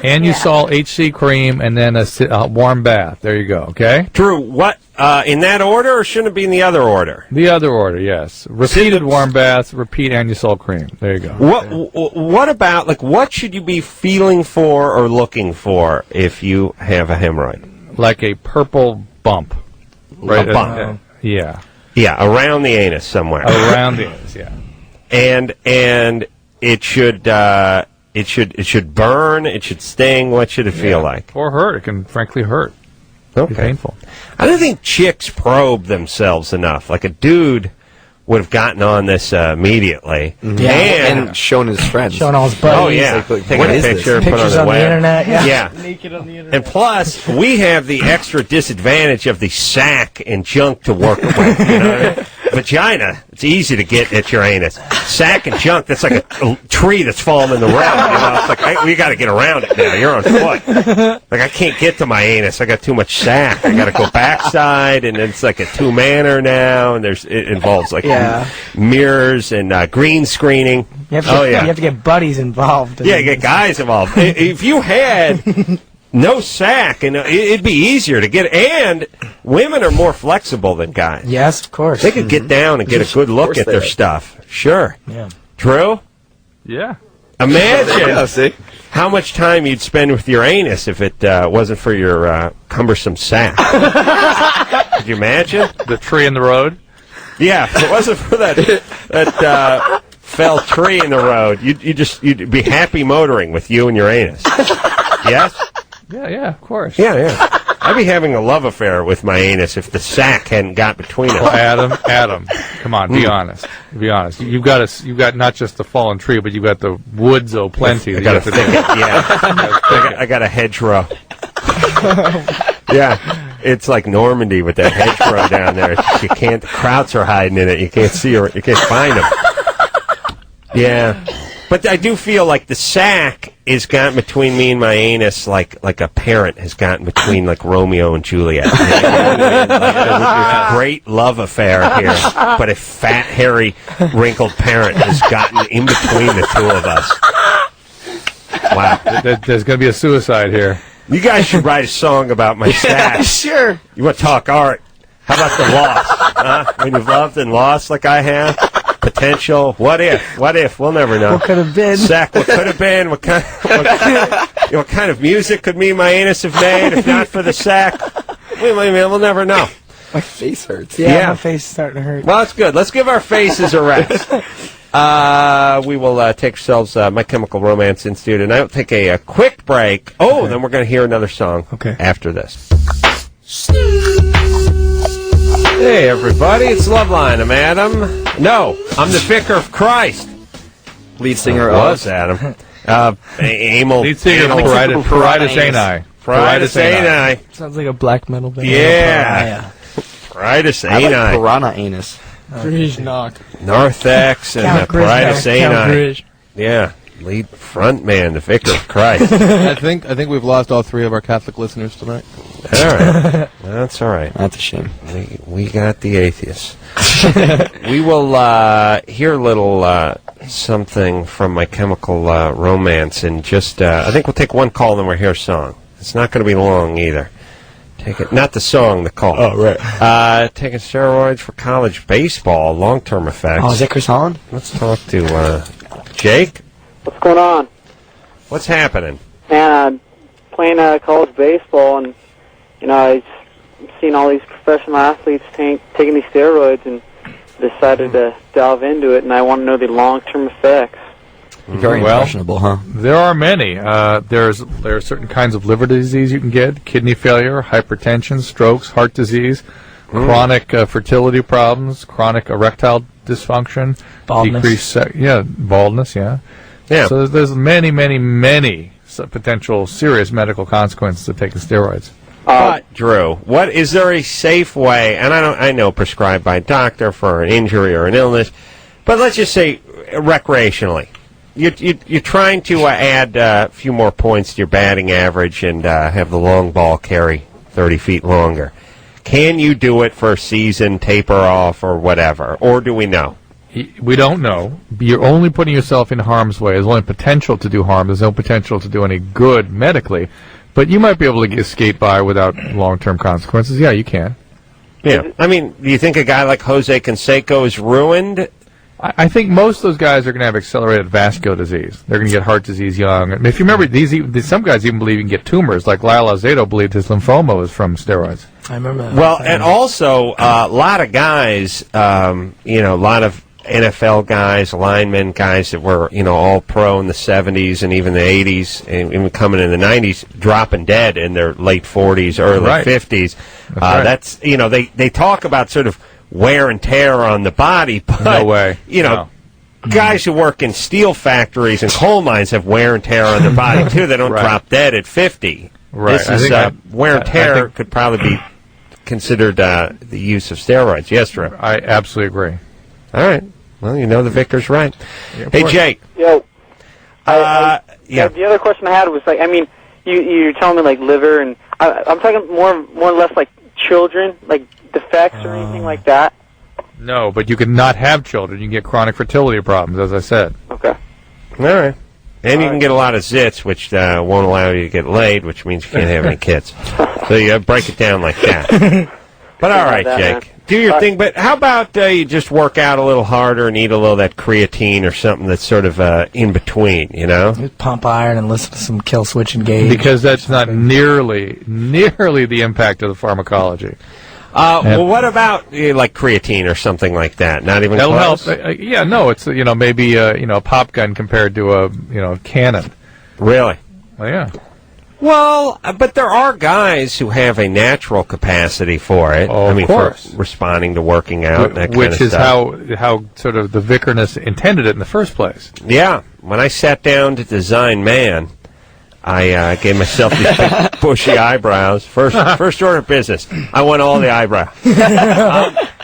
Anusol HC cream and then a warm bath. There you go. Okay. Drew, what in that order or shouldn't it be in the other order? The other order, yes. Repeated warm bath. Repeat Anusol cream. There you go. What about what should you be feeling for or looking for if you have a hemorrhoid? Like a purple bump. Right. A bump. Yeah. Yeah, around the anus somewhere. Around the anus. Yeah. And it should burn. It should sting. What should it feel like? Or hurt. It can frankly hurt. Okay. Be painful. I don't think chicks probe themselves enough. Like a dude would have gotten on this immediately. Yeah. And shown his friends. Showing all his buddies. Oh yeah, taking a picture, put it Pictures on on the the web. internet. Yeah. Naked on the internet. And plus, we have the extra disadvantage of the sack and junk to work with. You know? Vagina, it's easy to get at your anus. Sack and junk, that's like a tree that's fallen in the road. You know? It's like, we got to get around it now. You're on foot. Like, I can't get to my anus. I got too much sack. I got to go backside, and it's like a two-manner now, and it involves like mirrors and green screening. You have to get buddies involved. Yeah, get guys involved. If you had no sack, and it'd be easier to get. And women are more flexible than guys. Yes, of course. They could get down and get a good look at their stuff. Sure. Yeah. True. Yeah. Imagine how much time you'd spend with your anus if it wasn't for your cumbersome sack. Could you imagine? The tree in the road? Yeah, if it wasn't for that fell tree in the road, you'd be happy motoring with you and your anus. Yes? Yeah, of course. Yeah. I'd be having a love affair with my anus if the sack hadn't got between us. Well, Adam, come on, be honest. Be honest. You've got not just the fallen tree, but you've got the woods plenty. I got a thicket. Yeah, I got a hedgerow. Yeah, it's like Normandy with that hedgerow down there. You can't. The krauts are hiding in it. You can't see or you can't find them. Yeah, but I do feel like the sack is gotten between me and my anus, like a parent has gotten between like Romeo and Juliet. A great love affair here, but a fat, hairy, wrinkled parent has gotten in between the two of us. Wow, There's going to be a suicide here. you guys should write a song about my sack. Sure. You want to talk art? How about the loss? When you've loved and lost like I have? potential. What if? We'll never know. What could have been? Zach, what could have been? What kind of music could me and my anus have made if not for the sack? We'll never know. My face hurts. Yeah, my face is starting to hurt. Well, that's good. Let's give our faces a rest. We will take ourselves My Chemical Romance Institute, and I'll take a quick break. Oh, then we're going to hear another song after this. Hey, everybody, it's Loveline. I'm Adam. No, I'm the Vicar of Christ. Lead singer was Adam. Lead singer of Parietis Ani. Parietis Ani. Sounds like a black metal band. Yeah. Parietis Ani. I like Piranha Anus. Narthex and Parietis Ani. Yeah. Lead front man, the Vicar of Christ. I think we've lost all three of our Catholic listeners tonight. All right. That's all right. That's a shame. We got the atheists. We will hear a little something from My Chemical Romance, and just I think we'll take one call, and then we'll hear a song. It's not going to be long either. Take it, not the song, the call. Oh, right. Taking steroids for college baseball, long-term effects. Oh, is that Chris Holland? Let's talk to Jake. What's going on? What's happening? Man, I'm playing college baseball, and I've seen all these professional athletes taking these steroids, and decided to delve into it, and I want to know the long-term effects. Very impressionable, huh? There are many. There are certain kinds of liver disease you can get: kidney failure, hypertension, strokes, heart disease, chronic fertility problems, chronic erectile dysfunction, Baldness. decreased baldness. Yeah. So there's many potential serious medical consequences of taking steroids. But Drew, what is there a safe way? And I know prescribed by a doctor for an injury or an illness, but let's just say recreationally. You're trying to add a few more points to your batting average and have the long ball carry 30 feet longer. Can you do it for a season, taper off, or whatever? Or do we know? We don't know. You're only putting yourself in harm's way. There's only potential to do harm. There's no potential to do any good medically. But you might be able to skate by without long-term consequences. Yeah, you can. Yeah. I mean, do you think a guy like Jose Canseco is ruined? I think most of those guys are going to have accelerated vascular disease. They're going to get heart disease young. I mean, if you remember, some guys even believe you can get tumors. Like Lyle Alzado believed his lymphoma was from steroids. I remember that. Well, and also a lot of guys, a lot of NFL guys, linemen, guys that were, all pro in the 70s and even the 80s and even coming in the 90s, dropping dead in their late 40s, early 50s. That's, they talk about sort of wear and tear on the body, but, no way. Guys who work in steel factories and coal mines have wear and tear on their body, too. They don't drop dead at 50. Right. This is, wear and tear could probably be considered the use of steroids. Yes, Drew? I absolutely agree. All right. Well, the vicar's right. Hey, Jake. Yo. Yeah. The other question I had was, you're telling me, liver, and I'm talking more or less like children, like defects or anything like that. No, but you could not have children. You can get chronic fertility problems, as I said. Okay. All right. And you can get a lot of zits, which won't allow you to get laid, which means you can't have any kids. So you break it down like that. But all right, Jake. Do your thing, but how about you just work out a little harder and eat a little of that creatine or something that's sort of in between, Pump iron and listen to some Kill Switch Engage. Because that's not nearly the impact of the pharmacology. Well, what about like creatine or something like that? Not even that'll close? help. It's maybe a pop gun compared to a cannon. Really? Well, yeah. Well, but there are guys who have a natural capacity for it. Oh, of course. For responding to working out, and that which kind of is stuff. how sort of the vicarness intended it in the first place. Yeah, when I sat down to design Man, I gave myself these big bushy eyebrows. First order of business. I want all the eyebrow.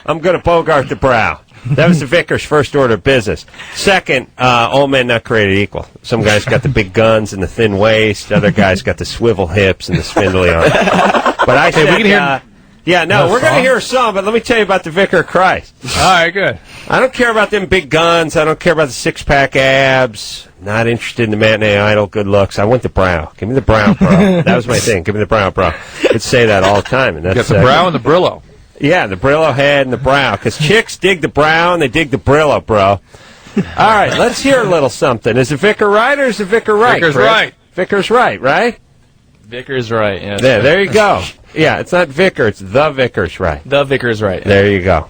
I'm going to Bogart the brow. That was the vicar's first order of business. Second, all men not created equal. Some guys got the big guns and the thin waist. Other guys got the swivel hips and the spindly arms. But I said, we're going to hear a song, but let me tell you about the Vicar of Christ. All right, good. I don't care about them big guns. I don't care about the six-pack abs. Not interested in the matinee idol good looks. I want the brow. Give me the brow, bro. That was my thing. Give me the brow, bro. I'd say that all the time. And that's got the brow and the Brillo. Yeah, the Brillo head and the brow. Because chicks dig the brow and they dig the Brillo, bro. All right, let's hear a little something. Is the vicar right or is the vicar right? Vicar's Chris? right. Vicar's right? Vicar's right, yes. There you go. Yeah, it's not vicar, it's the vicar's right. The vicar's right. There you go.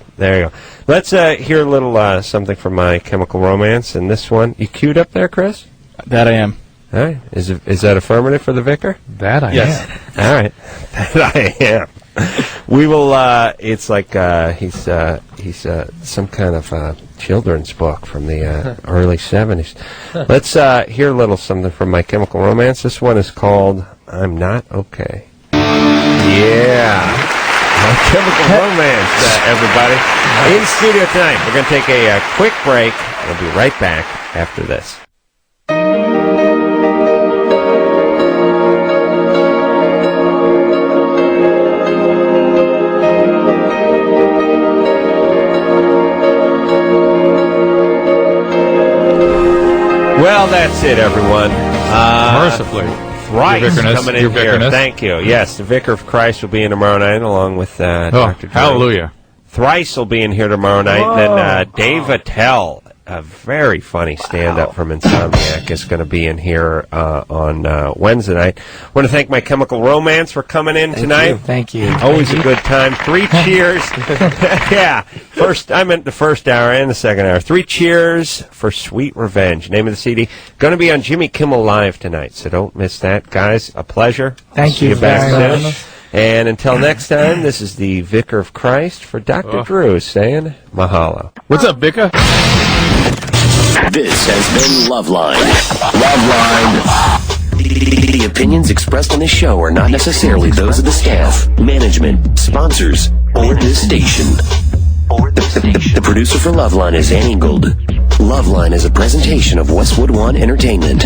Let's hear a little something from My Chemical Romance. And this one, you queued up there, Chris? That I am. All right. Is that affirmative for the vicar? That I am. All right. That I am. We will, it's like he's some kind of children's book from the early 70s. Let's hear a little something from My Chemical Romance. This one is called I'm Not Okay. Yeah. My Chemical Romance, everybody. In studio tonight, we're going to take a quick break. We'll be right back after this. Well, that's it, everyone. Mercifully. Thrice coming in here. Thank you. Yes, the Vicar of Christ will be in tomorrow night along with Dr. Drew. Hallelujah. Thrice will be in here tomorrow night. And then Dave Attell, a very funny stand-up from Insomniac, is going to be in here on Wednesday night. I want to thank My Chemical Romance for coming in tonight. Thank you. Always a good time. 3 cheers. Yeah. I meant the first hour and the second hour. 3 cheers for Sweet Revenge. Name of the CD. Going to be on Jimmy Kimmel Live tonight, so don't miss that, guys. A pleasure. Thank you. See you back soon. And until next time, this is the Vicar of Christ for Dr. Drew saying mahalo. What's up, Vicar? This has been Loveline. The opinions expressed on this show are not necessarily those of the staff, management, sponsors, or this station. The producer for Loveline is Annie Gold. Loveline is a presentation of Westwood One Entertainment.